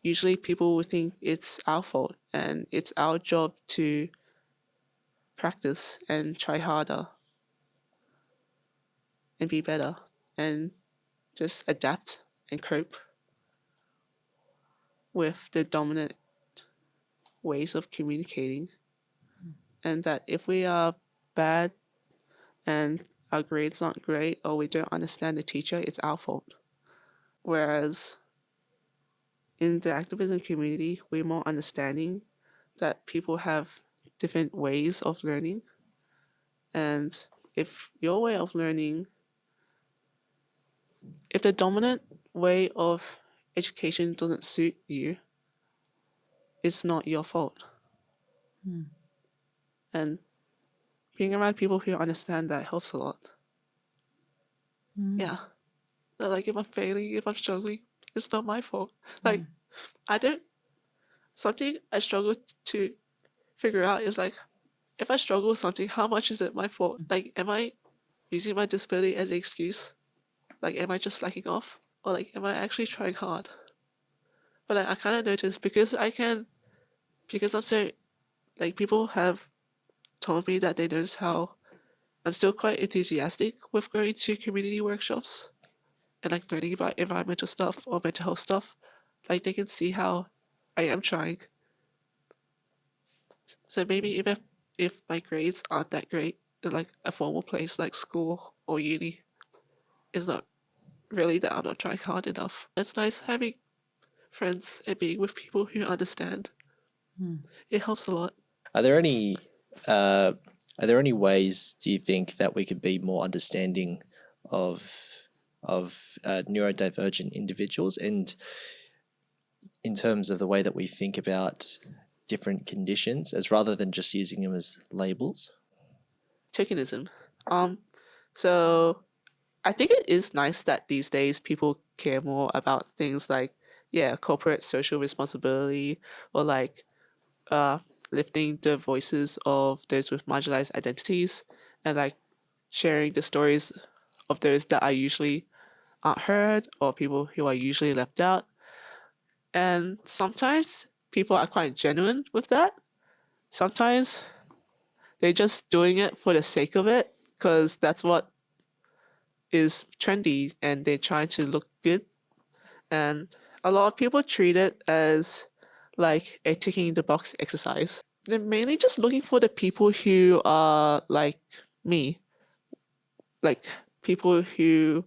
usually people will think it's our fault and it's our job to practice and try harder and be better and just adapt and cope with the dominant ways of communicating. And that if we are bad and our grades aren't great or we don't understand the teacher, it's our fault. Whereas in the activism community, we're more understanding that people have different ways of learning. And if your way of learning, if the dominant way of education doesn't suit you, it's not your fault. And being around people who understand that helps a lot. Yeah. But like, if I'm failing, if I'm struggling, it's not my fault. Like, something I struggle to figure out is like, if I struggle with something, how much is it my fault? Like, am I using my disability as an excuse? Like, am I just slacking off? Or like, am I actually trying hard? But like, I kind of notice because I'm so Like people have told me that they notice how I'm still quite enthusiastic with going to community workshops and like learning about environmental stuff or mental health stuff. Like they can see how I am trying. So maybe if my grades aren't that great in like a formal place like school or uni, it's not really that I'm not trying hard enough. It's nice having friends and being with people who understand. It helps a lot. Are there any ways, do you think, that we could be more understanding of neurodivergent individuals, and in terms of the way that we think about different conditions, as rather than just using them as labels? Tokenism. So I think it is nice that these days people care more about things like, yeah, corporate social responsibility, or like lifting the voices of those with marginalized identities, and like sharing the stories of those that are usually aren't heard, or people who are usually left out. And sometimes people are quite genuine with that. Sometimes they're just doing it for the sake of it because that's what is trendy and they're trying to look good. And a lot of people treat it as like a ticking the box exercise. They're mainly just looking for the people who are like me, like people who,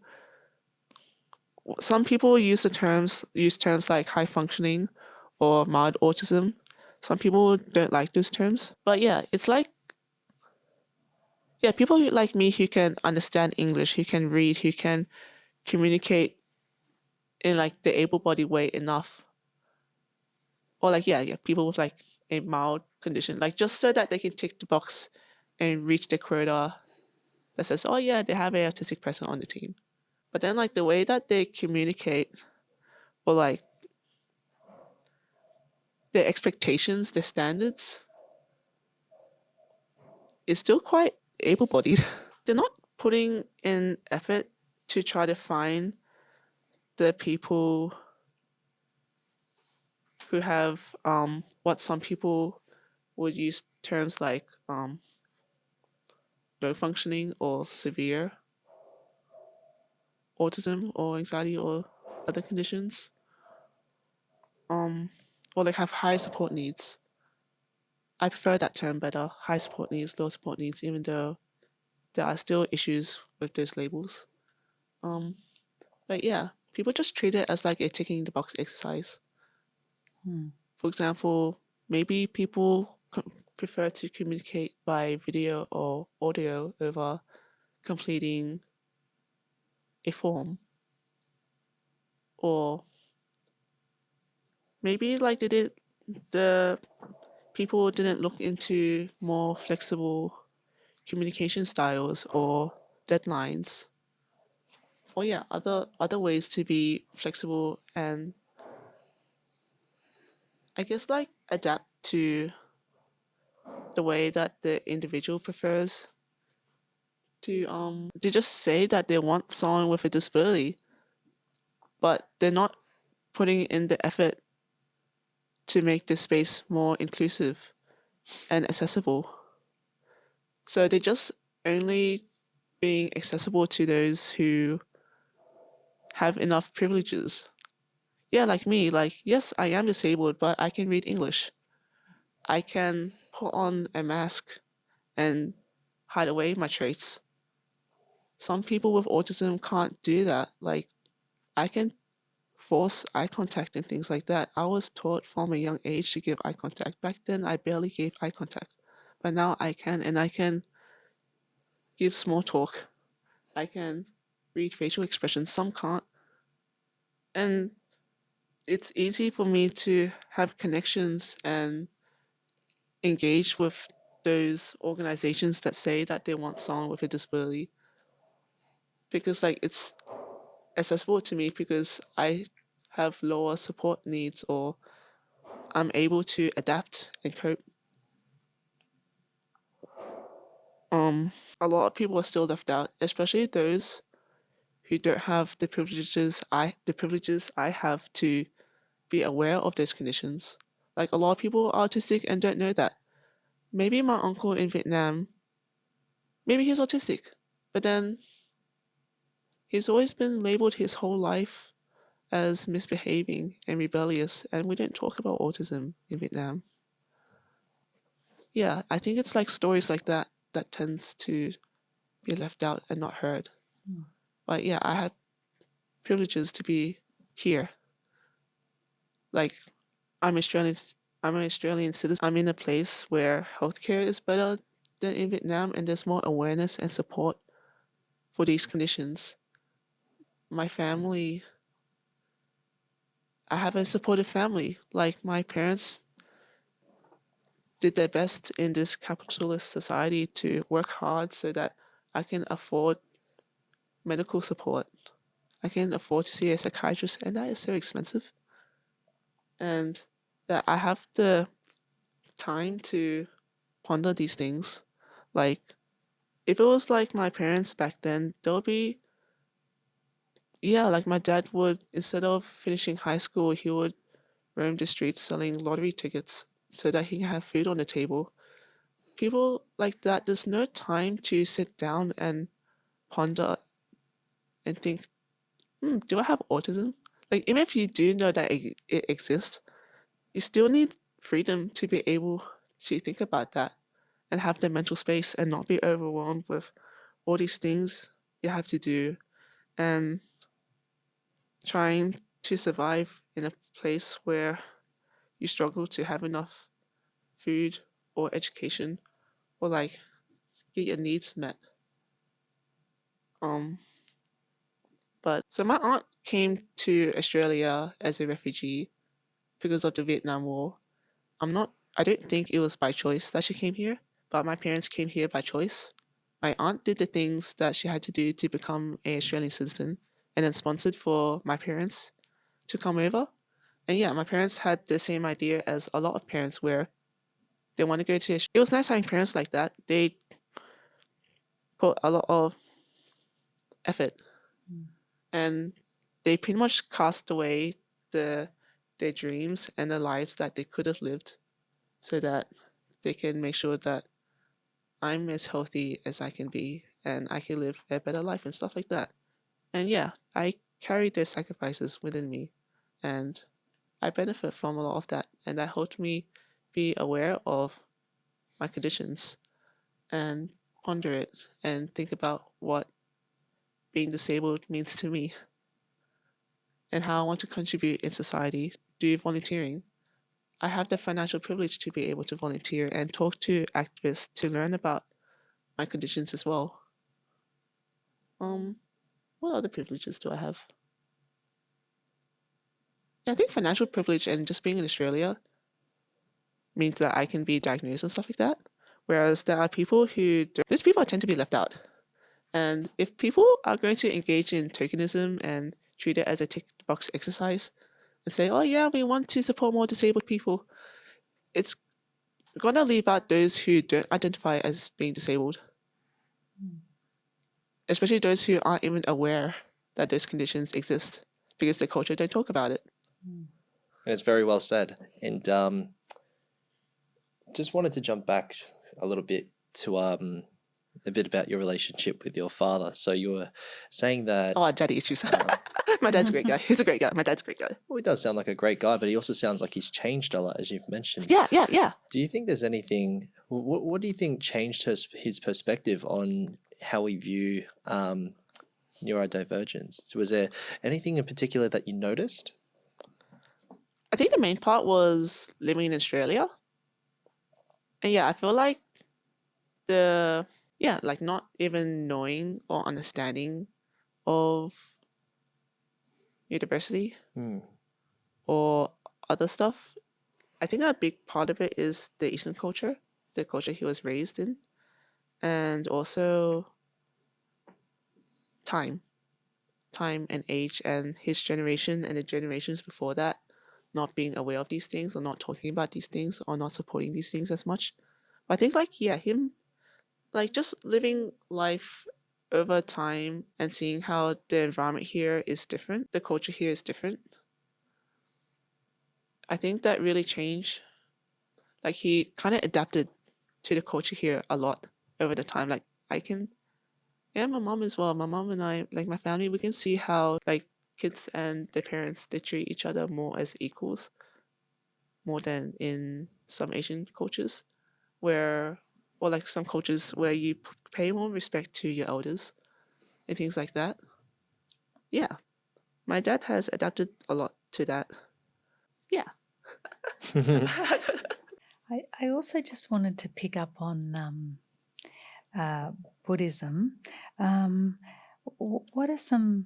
some people use terms like high functioning or mild autism. Some people don't like those terms, but yeah, it's like, yeah, people like me who can understand English, who can read, who can communicate in like the able-bodied way enough, or like yeah, people with like a mild condition, like just so that they can tick the box and reach the quota that says, oh yeah, they have an autistic person on the team. But then like the way that they communicate, or like their expectations, their standards, is still quite able-bodied. They're not putting in effort to try to find the people who have what some people would use terms like low functioning or severe autism or anxiety or other conditions, or like have high support needs. I prefer that term better, high support needs, low support needs, even though there are still issues with those labels. But yeah, people just treat it as like a ticking the box exercise. For example, maybe people prefer to communicate by video or audio over completing a form, or maybe like the people didn't look into more flexible communication styles or deadlines, or yeah, other ways to be flexible and I guess like adapt to the way that the individual prefers to they just say that they want someone with a disability, but they're not putting in the effort to make the space more inclusive and accessible. So they're just only being accessible to those who have enough privileges. Yeah, like me, like, yes, I am disabled, but I can read English. I can put on a mask and hide away my traits. Some people with autism can't do that. Like, I can force eye contact and things like that. I was taught from a young age to give eye contact. Back then, I barely gave eye contact. But now I can, and I can give small talk. I can read facial expressions. Some can't. And it's easy for me to have connections and engage with those organizations that say that they want someone with a disability, because like it's accessible to me because I have lower support needs, or I'm able to adapt and cope. A lot of people are still left out, especially those who don't have the privileges I have to be aware of those conditions. Like a lot of people are autistic and don't know that. maybe my uncle in Vietnam, maybe he's autistic, but then he's always been labeled his whole life as misbehaving and rebellious, and we don't talk about autism in Vietnam. Yeah, I think it's like stories like that that tends to be left out and not heard. But yeah, I have privileges to be here. Like, I'm Australian. I'm an Australian citizen. I'm in a place where healthcare is better than in Vietnam, and there's more awareness and support for these conditions. My family, I have a supportive family. Like, my parents did their best in this capitalist society to work hard so that I can afford medical support. I can afford to see a psychiatrist, and that is so expensive. And that I have the time to ponder these things. Like, if it was like my parents back then, there would be, yeah, like my dad would, instead of finishing high school, he would roam the streets selling lottery tickets so that he can have food on the table. People like that, there's no time to sit down and ponder and think, do I have autism? Like, even if you do know that it exists, you still need freedom to be able to think about that and have the mental space and not be overwhelmed with all these things you have to do and trying to survive in a place where you struggle to have enough food or education or like get your needs met. But so my aunt came to Australia as a refugee because of the Vietnam War. I don't think it was by choice that she came here, but my parents came here by choice. My aunt did the things that she had to do to become an Australian citizen and then sponsored for my parents to come over. And yeah, my parents had the same idea as a lot of parents where they want to go to. It was nice having parents like that. They put a lot of effort and they pretty much cast away their dreams and the lives that they could have lived so that they can make sure that I'm as healthy as I can be and I can live a better life and stuff like that. And yeah, I carry their sacrifices within me and I benefit from a lot of that. And that helped me be aware of my conditions and ponder it and think about what being disabled means to me and how I want to contribute in society, do volunteering. I have the financial privilege to be able to volunteer and talk to activists to learn about my conditions as well. What other privileges do I have? I think financial privilege and just being in Australia means that I can be diagnosed and stuff like that. Whereas there are people those people tend to be left out. And if people are going to engage in tokenism and treat it as a tick box exercise and say, oh yeah, we want to support more disabled people, it's going to leave out those who don't identify as being disabled. Especially those who aren't even aware that those conditions exist because the culture don't talk about it. And it's very well said. And just wanted to jump back a little bit to a bit about your relationship with your father. So you were saying that... Oh, daddy issues. My dad's a great guy. He's a great guy. My dad's a great guy. Well, he does sound like a great guy, but he also sounds like he's changed a lot, as you've mentioned. Yeah. Do you think there's anything... What do you think changed his perspective on how we view neurodivergence? Was there anything in particular that you noticed? I think the main part was living in Australia. And yeah, I feel like not even knowing or understanding of neurodiversity or other stuff. I think a big part of it is the Eastern culture, the culture he was raised in, and also time and age, and his generation and the generations before that not being aware of these things or not talking about these things or not supporting these things as much. But I think him just living life over time and seeing how the environment here is different, the culture here is different. I think that really changed. Like, he kind of adapted to the culture here a lot over the time. Like my mom as well. My mom and I, like my family, we can see how like kids and their parents, they treat each other more as equals, more than in some Asian cultures, or like some cultures where you pay more respect to your elders and things like that. Yeah, my dad has adapted a lot to that. Yeah. I also just wanted to pick up on Buddhism. What are some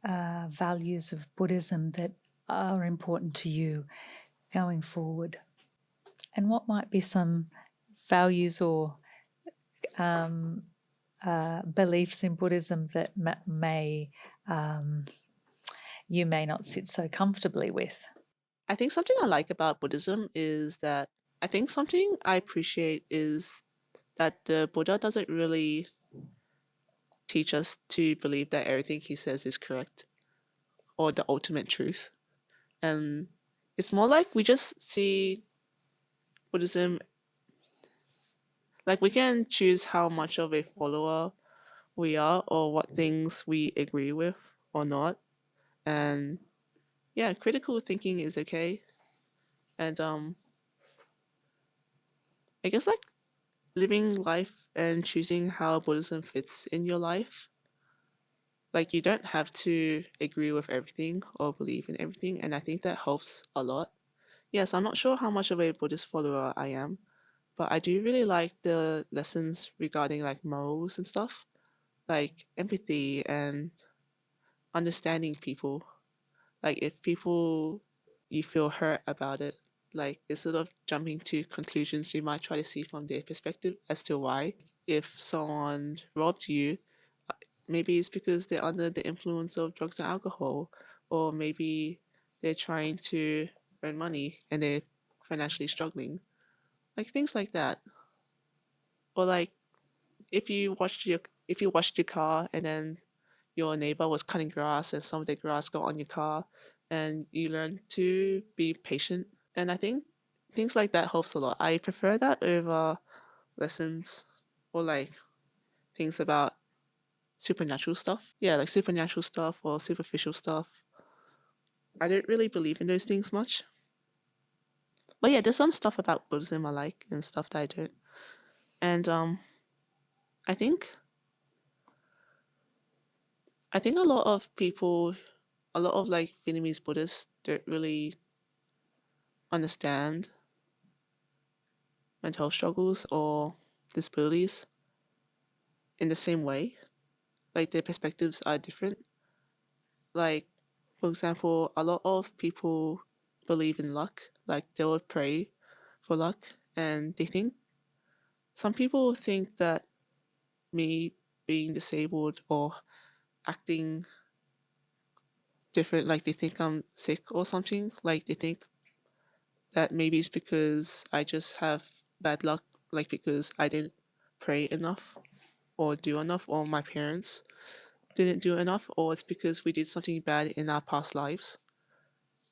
values of Buddhism that are important to you going forward? And what might be some values or beliefs in Buddhism that you may not sit so comfortably with? I think something I like about Buddhism is that something I appreciate is that the Buddha doesn't really teach us to believe that everything he says is correct or the ultimate truth. And it's more like we just see Buddhism, like we can choose how much of a follower we are or what things we agree with or not. And yeah, critical thinking is okay. And I guess like living life and choosing how Buddhism fits in your life. Like you don't have to agree with everything or believe in everything, and I think that helps a lot. Yes, I'm not sure how much of a Buddhist follower I am, but I do really like the lessons regarding like morals and stuff, like empathy and understanding people. Like if people you feel hurt about it, like instead of jumping to conclusions, you might try to see from their perspective as to why. If someone robbed you, maybe it's because they're under the influence of drugs and alcohol, or maybe they're trying to earn money and they're financially struggling, like things like that. Or like if you washed your car and then your neighbor was cutting grass and some of the grass got on your car, and you learn to be patient. And I think things like that helps a lot. I prefer that over lessons or like things about supernatural stuff. Yeah, like supernatural stuff or superficial stuff. I don't really believe in those things much. But yeah, there's some stuff about Buddhism I like and stuff that I don't. And I think a lot of people, a lot of like Vietnamese Buddhists don't really understand mental struggles or disabilities in the same way. Like their perspectives are different. Like, for example, a lot of people believe in luck. Like they will pray for luck, and some people think that me being disabled or acting different, like they think I'm sick or something. Like they think that maybe it's because I just have bad luck, like because I didn't pray enough or do enough, or my parents didn't do enough, or it's because we did something bad in our past lives.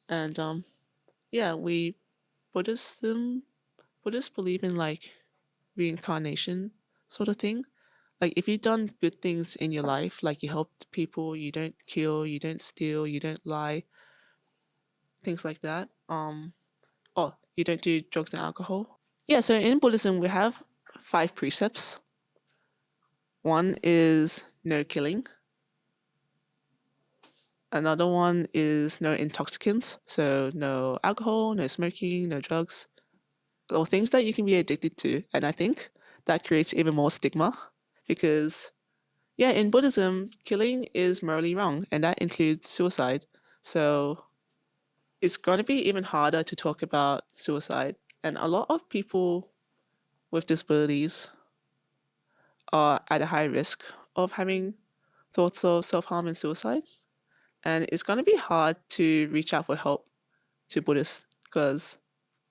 And yeah, Buddhists believe in like reincarnation sort of thing. Like if you've done good things in your life, like you helped people, you don't kill, you don't steal, you don't lie, things like that. Oh, you don't do drugs and alcohol. Yeah, so in Buddhism we have 5 precepts. One is no killing. Another one is no intoxicants, so no alcohol, no smoking, no drugs, or things that you can be addicted to. And I think that creates even more stigma because, yeah, in Buddhism, killing is morally wrong, and that includes suicide. So it's going to be even harder to talk about suicide. And a lot of people with disabilities are at a high risk of having thoughts of self-harm and suicide. And it's going to be hard to reach out for help to Buddhists because,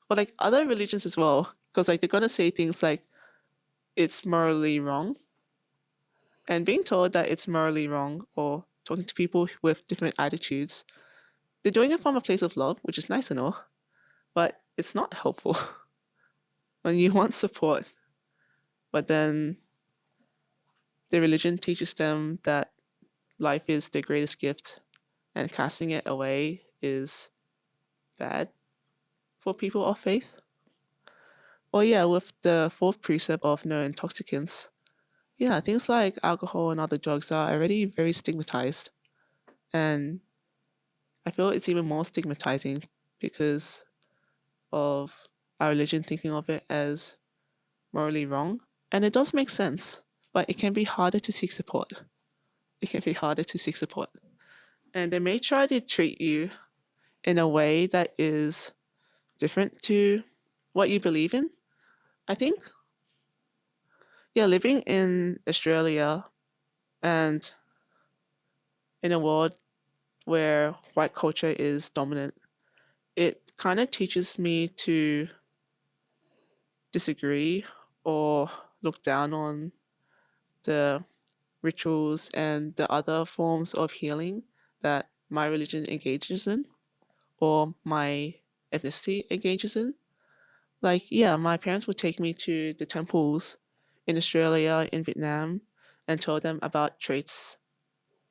or like other religions as well, because like they're going to say things like it's morally wrong. And being told that it's morally wrong or talking to people with different attitudes, they're doing it from a place of love, which is nice and all, but it's not helpful. when you want support, but then the religion teaches them that life is the greatest gift and casting it away is bad for people of faith. Or yeah, with the fourth precept of no intoxicants, yeah, things like alcohol and other drugs are already very stigmatized. And I feel it's even more stigmatizing because of our religion thinking of it as morally wrong. And it does make sense, but it can be harder to seek support. It can be harder to seek support. And they may try to treat you in a way that is different to what you believe in. I think, yeah, living in Australia and in a world where white culture is dominant, it kind of teaches me to disagree or look down on the rituals and the other forms of healing that my religion engages in or my ethnicity engages in. Like, yeah, my parents would take me to the temples in Australia, in Vietnam, and tell them about traits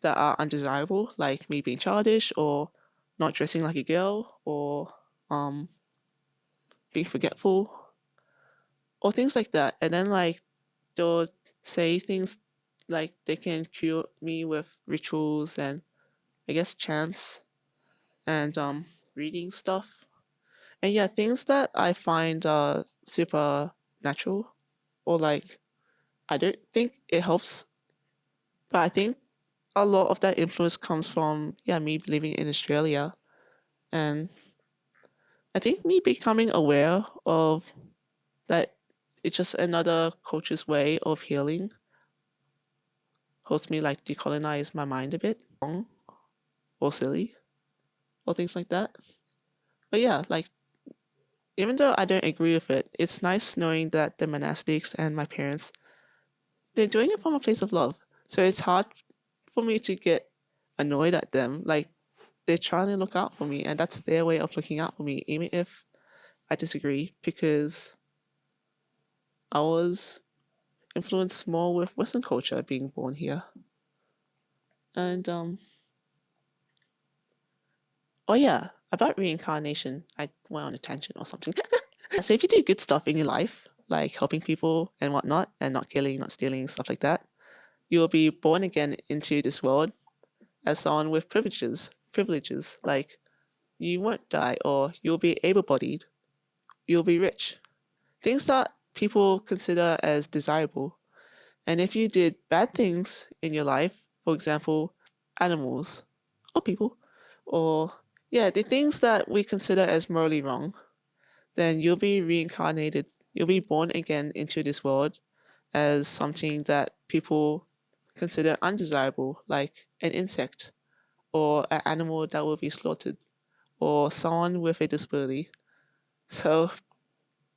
that are undesirable, like me being childish or not dressing like a girl or being forgetful or things like that. And then, like, they'll say things like they can cure me with rituals and I guess chants and reading stuff. And yeah, things that I find super natural or like I don't think it helps, but I think a lot of that influence comes from me living in Australia, and I think me becoming aware of that it's just another culture's way of healing helps me like decolonize my mind a bit, wrong or silly or things like that. But yeah, like even though I don't agree with it, it's nice knowing that the monastics and my parents, they're doing it from a place of love. So it's hard for me to get annoyed at them. Like they're trying to look out for me, and that's their way of looking out for me, even if I disagree, because I was influenced more with Western culture being born here. And oh yeah, about reincarnation, I went on a tangent or something. So if you do good stuff in your life, like helping people and whatnot, and not killing, not stealing, stuff like that, you will be born again into this world as someone with privileges, like you won't die, or you'll be able-bodied, you'll be rich, things that people consider as desirable. And if you did bad things in your life, for example, animals or people, or the things that we consider as morally wrong, then you'll be reincarnated, you'll be born again into this world as something that people consider undesirable, like an insect or an animal that will be slaughtered or someone with a disability. So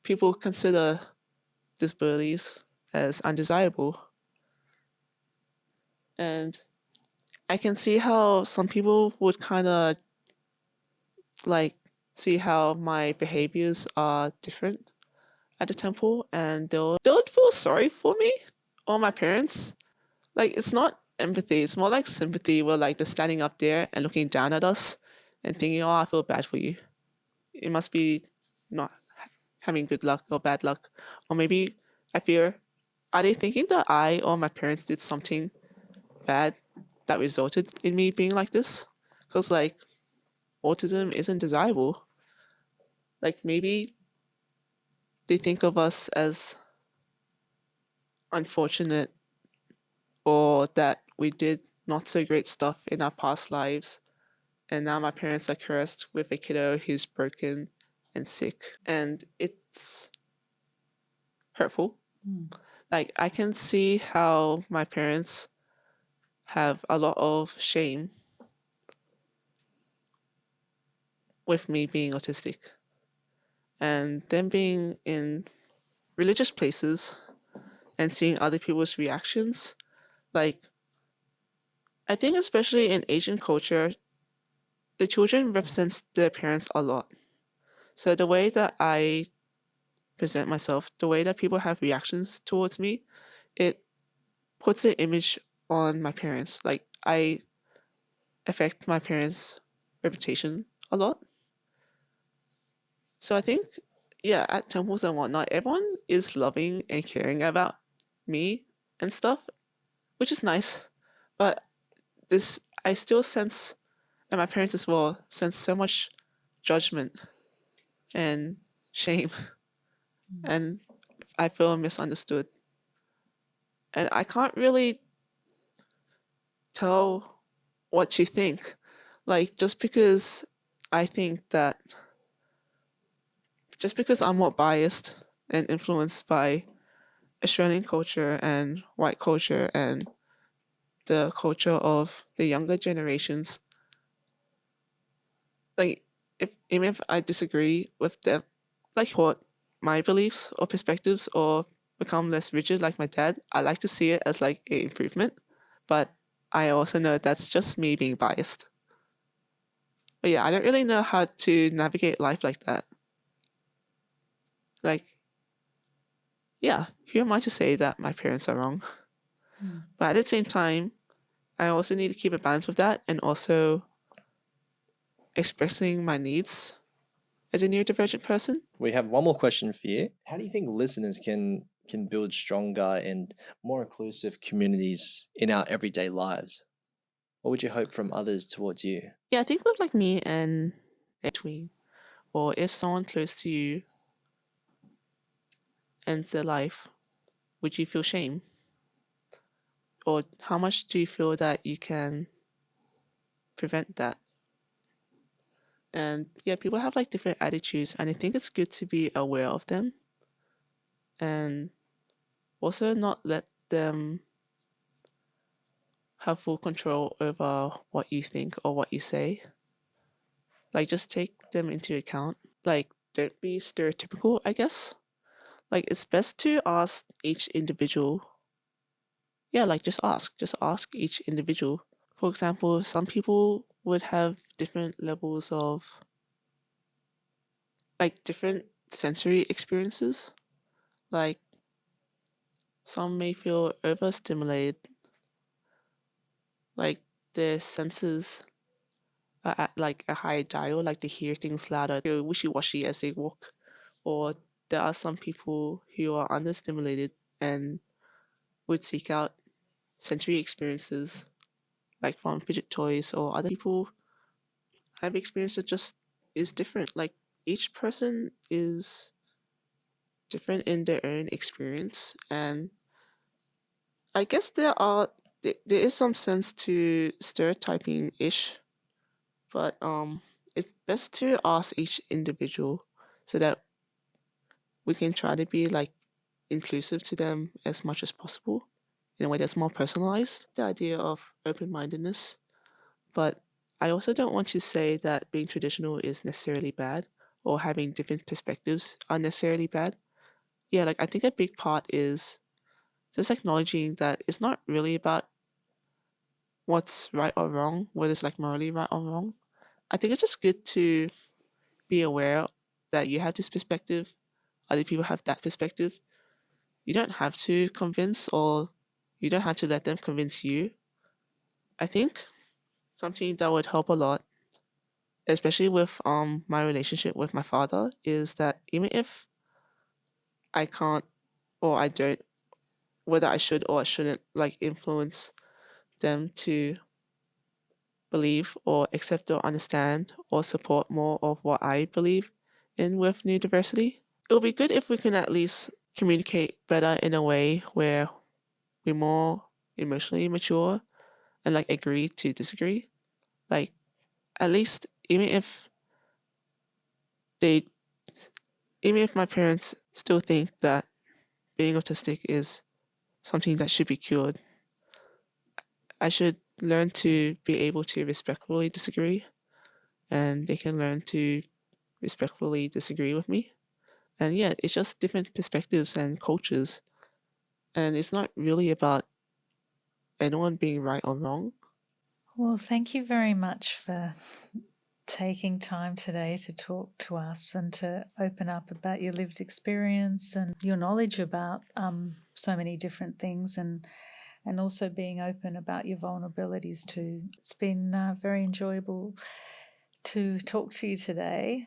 people consider disabilities as undesirable. And I can see how some people would kind of like see how my behaviors are different at the temple, and they'll feel sorry for me or my parents. Like it's not empathy, it's more like sympathy, where like they're standing up there and looking down at us and thinking, oh, I feel bad for you. It must be not having good luck or bad luck. Or maybe I fear, are they thinking that I or my parents did something bad that resulted in me being like this? Because like autism isn't desirable. Like maybe they think of us as unfortunate or that we did not so great stuff in our past lives, and now my parents are cursed with a kiddo who's broken and sick, and it's hurtful. Like I can see how my parents have a lot of shame with me being autistic, and them being in religious places and seeing other people's reactions. Like I think especially in Asian culture, the children represents their parents a lot. So the way that I present myself, the way that people have reactions towards me, it puts an image on my parents. Like, I affect my parents' reputation a lot. So I think, yeah, at temples and whatnot, everyone is loving and caring about me and stuff, which is nice. But I still sense, and my parents as well, sense so much judgment and shame, and I feel misunderstood. And I can't really tell what to think. Like, just because I'm more biased and influenced by Australian culture and white culture and the culture of the younger generations, like, even if I disagree with them, like what my beliefs or perspectives, or become less rigid like my dad, I like to see it as like an improvement. But I also know that's just me being biased. But yeah, I don't really know how to navigate life like that. Like, yeah, who am I to say that my parents are wrong? But at the same time, I also need to keep a balance with that, and also expressing my needs as a neurodivergent person. We have one more question for you. How do you think listeners can build stronger and more inclusive communities in our everyday lives? What would you hope from others towards you? Yeah, I think with like me and between, or if someone close to you ends their life, would you feel shame? Or how much do you feel that you can prevent that? And yeah, people have like different attitudes, and I think it's good to be aware of them and also not let them have full control over what you think or what you say. Like, just take them into account. Like, don't be stereotypical, I guess. Like, it's best to ask each individual. Yeah, like, just ask each individual. For example, some people would have different levels of, like, different sensory experiences. Like, some may feel overstimulated, like their senses are at like a high dial, like they hear things louder, they're wishy-washy as they walk. Or there are some people who are understimulated and would seek out sensory experiences, like from fidget toys, or other people have experience that just is different. Like, each person is different in their own experience, and I guess there is some sense to stereotyping ish, but it's best to ask each individual so that we can try to be like inclusive to them as much as possible in a way that's more personalized. The idea of open-mindedness, but I also don't want to say that being traditional is necessarily bad, or having different perspectives are necessarily bad. Yeah, like, I think a big part is just acknowledging that it's not really about what's right or wrong, whether it's like morally right or wrong. I think it's just good to be aware that you have this perspective, other people have that perspective. You don't have to convince, or you don't have to let them convince you. I think something that would help a lot, especially with my relationship with my father, is that even if I can't, or I don't, whether I should or I shouldn't like influence them to believe or accept or understand or support more of what I believe in with neurodiversity, it would be good if we can at least communicate better in a way where we're more emotionally mature and like agree to disagree. Like, at least they even if my parents still think that being autistic is something that should be cured, I should learn to be able to respectfully disagree, and they can learn to respectfully disagree with me. And yeah, it's just different perspectives and cultures, and it's not really about anyone being right or wrong. Well, thank you very much for taking time today to talk to us and to open up about your lived experience and your knowledge about so many different things, and also being open about your vulnerabilities too. It's been very enjoyable to talk to you today.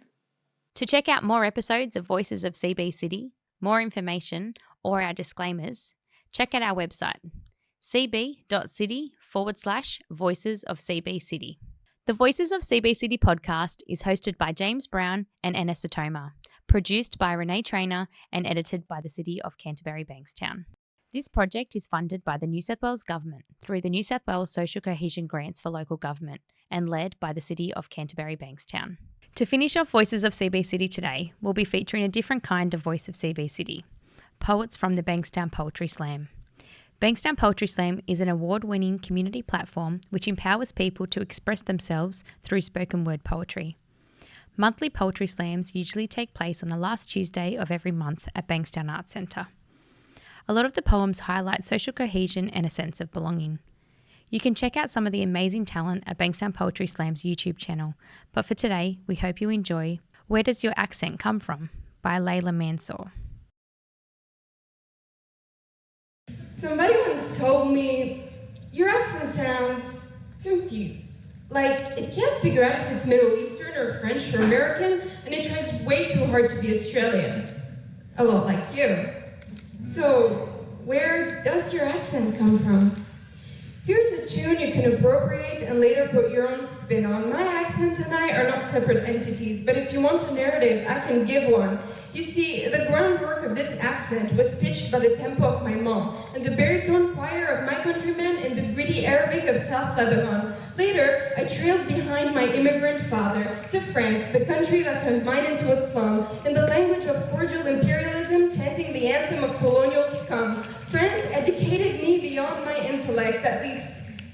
To check out more episodes of Voices of CBCity, more information, or our disclaimers, check out our website, cb.city/Voices of CBCity. The Voices of CBCity podcast is hosted by James Brown and Anna Sotoma, produced by Renee Trainer and edited by the City of Canterbury Bankstown. This project is funded by the New South Wales Government through the New South Wales Social Cohesion Grants for Local Government and led by the City of Canterbury Bankstown. To finish off Voices of CBCity today, we'll be featuring a different kind of voice of CBCity, poets from the Bankstown Poetry Slam. Bankstown Poetry Slam is an award-winning community platform which empowers people to express themselves through spoken word poetry. Monthly poetry slams usually take place on the last Tuesday of every month at Bankstown Arts Centre. A lot of the poems highlight social cohesion and a sense of belonging. You can check out some of the amazing talent at Bankstown Poetry Slam's YouTube channel, but for today, we hope you enjoy Where Does Your Accent Come From? By Leila Mansour. Somebody once told me, your accent sounds confused. Like, it can't figure out if it's Middle Eastern or French or American, and it tries way too hard to be Australian. A lot like you. So, where does your accent come from? Here's a tune you can appropriate and later put your own spin on. My accent and I are not separate entities, but if you want a narrative, I can give one. You see, the groundwork of this accent was pitched by the tempo of my mom and the baritone choir of my countrymen in the gritty Arabic of South Lebanon. Later, I trailed behind my immigrant father to France, the country that turned mine into a slum, in the language of cordial imperialism, chanting the anthem of colonial scum. France educated me beyond my intellect, at least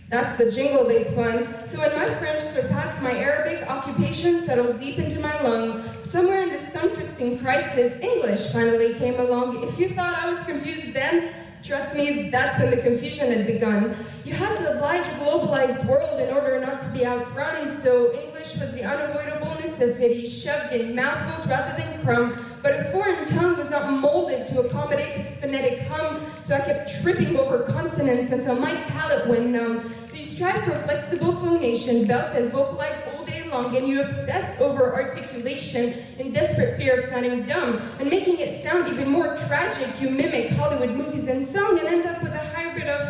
that's the jingle they spun. So when my French surpassed my Arabic, occupation settled deep into my lung. Somewhere in this tongue-twisting crisis, English finally came along. If you thought I was confused then, trust me, that's when the confusion had begun. You had to oblige a globalized world in order not to be outrun, so English was the unavoidable necessity, shoved in mouthfuls rather than crumb. But a foreign tongue was not molded to accommodate its phonetic hum, so I kept tripping over consonants until my palate went numb. So you strive for flexible phonation, belt and vocalize all day long, and you obsess over articulation in desperate fear of sounding dumb. And making it sound even more tragic, you mimic Hollywood movies and song and end up with a hybrid of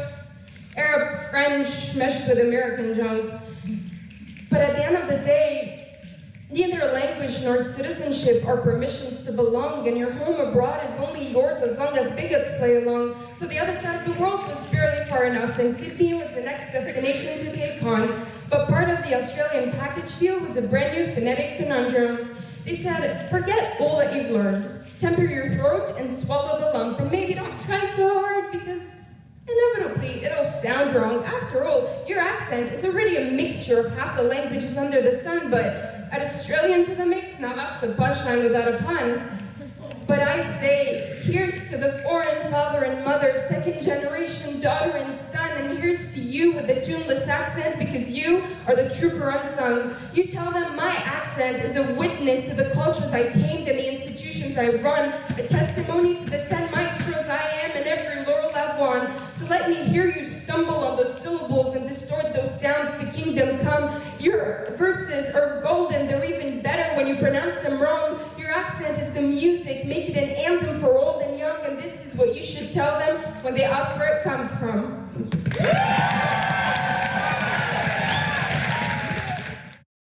Arab, French, meshed with American junk. But at the end of the day, neither language nor citizenship are permissions to belong, and your home abroad is only yours as long as bigots play along. So the other side of the world was barely far enough, and Sydney was the next destination to take on. But part of the Australian package deal was a brand new phonetic conundrum. They said, forget all that you've learned. Temper your throat and swallow the lump, and maybe don't try so hard because inevitably it'll sound wrong. After all, your accent is already a mixture of half the languages under the sun, but add Australian to the mix, now that's a punchline without a pun. But I say, here's to the foreign father and mother, second generation daughter and son, and here's to you with the tuneless accent, because you are the trooper unsung. You tell them my accent is a witness to the cultures I tamed and the institutions I run, a testimony to the 10 maestros I am and every laurel I've won. So let me hear you stumble on those syllables and distort those sounds to kingdom come. Your verses are golden, they're even better when you pronounce them wrong. Your accent is the music, make it an anthem for old and young, and this is what you should tell them when they ask where it comes from.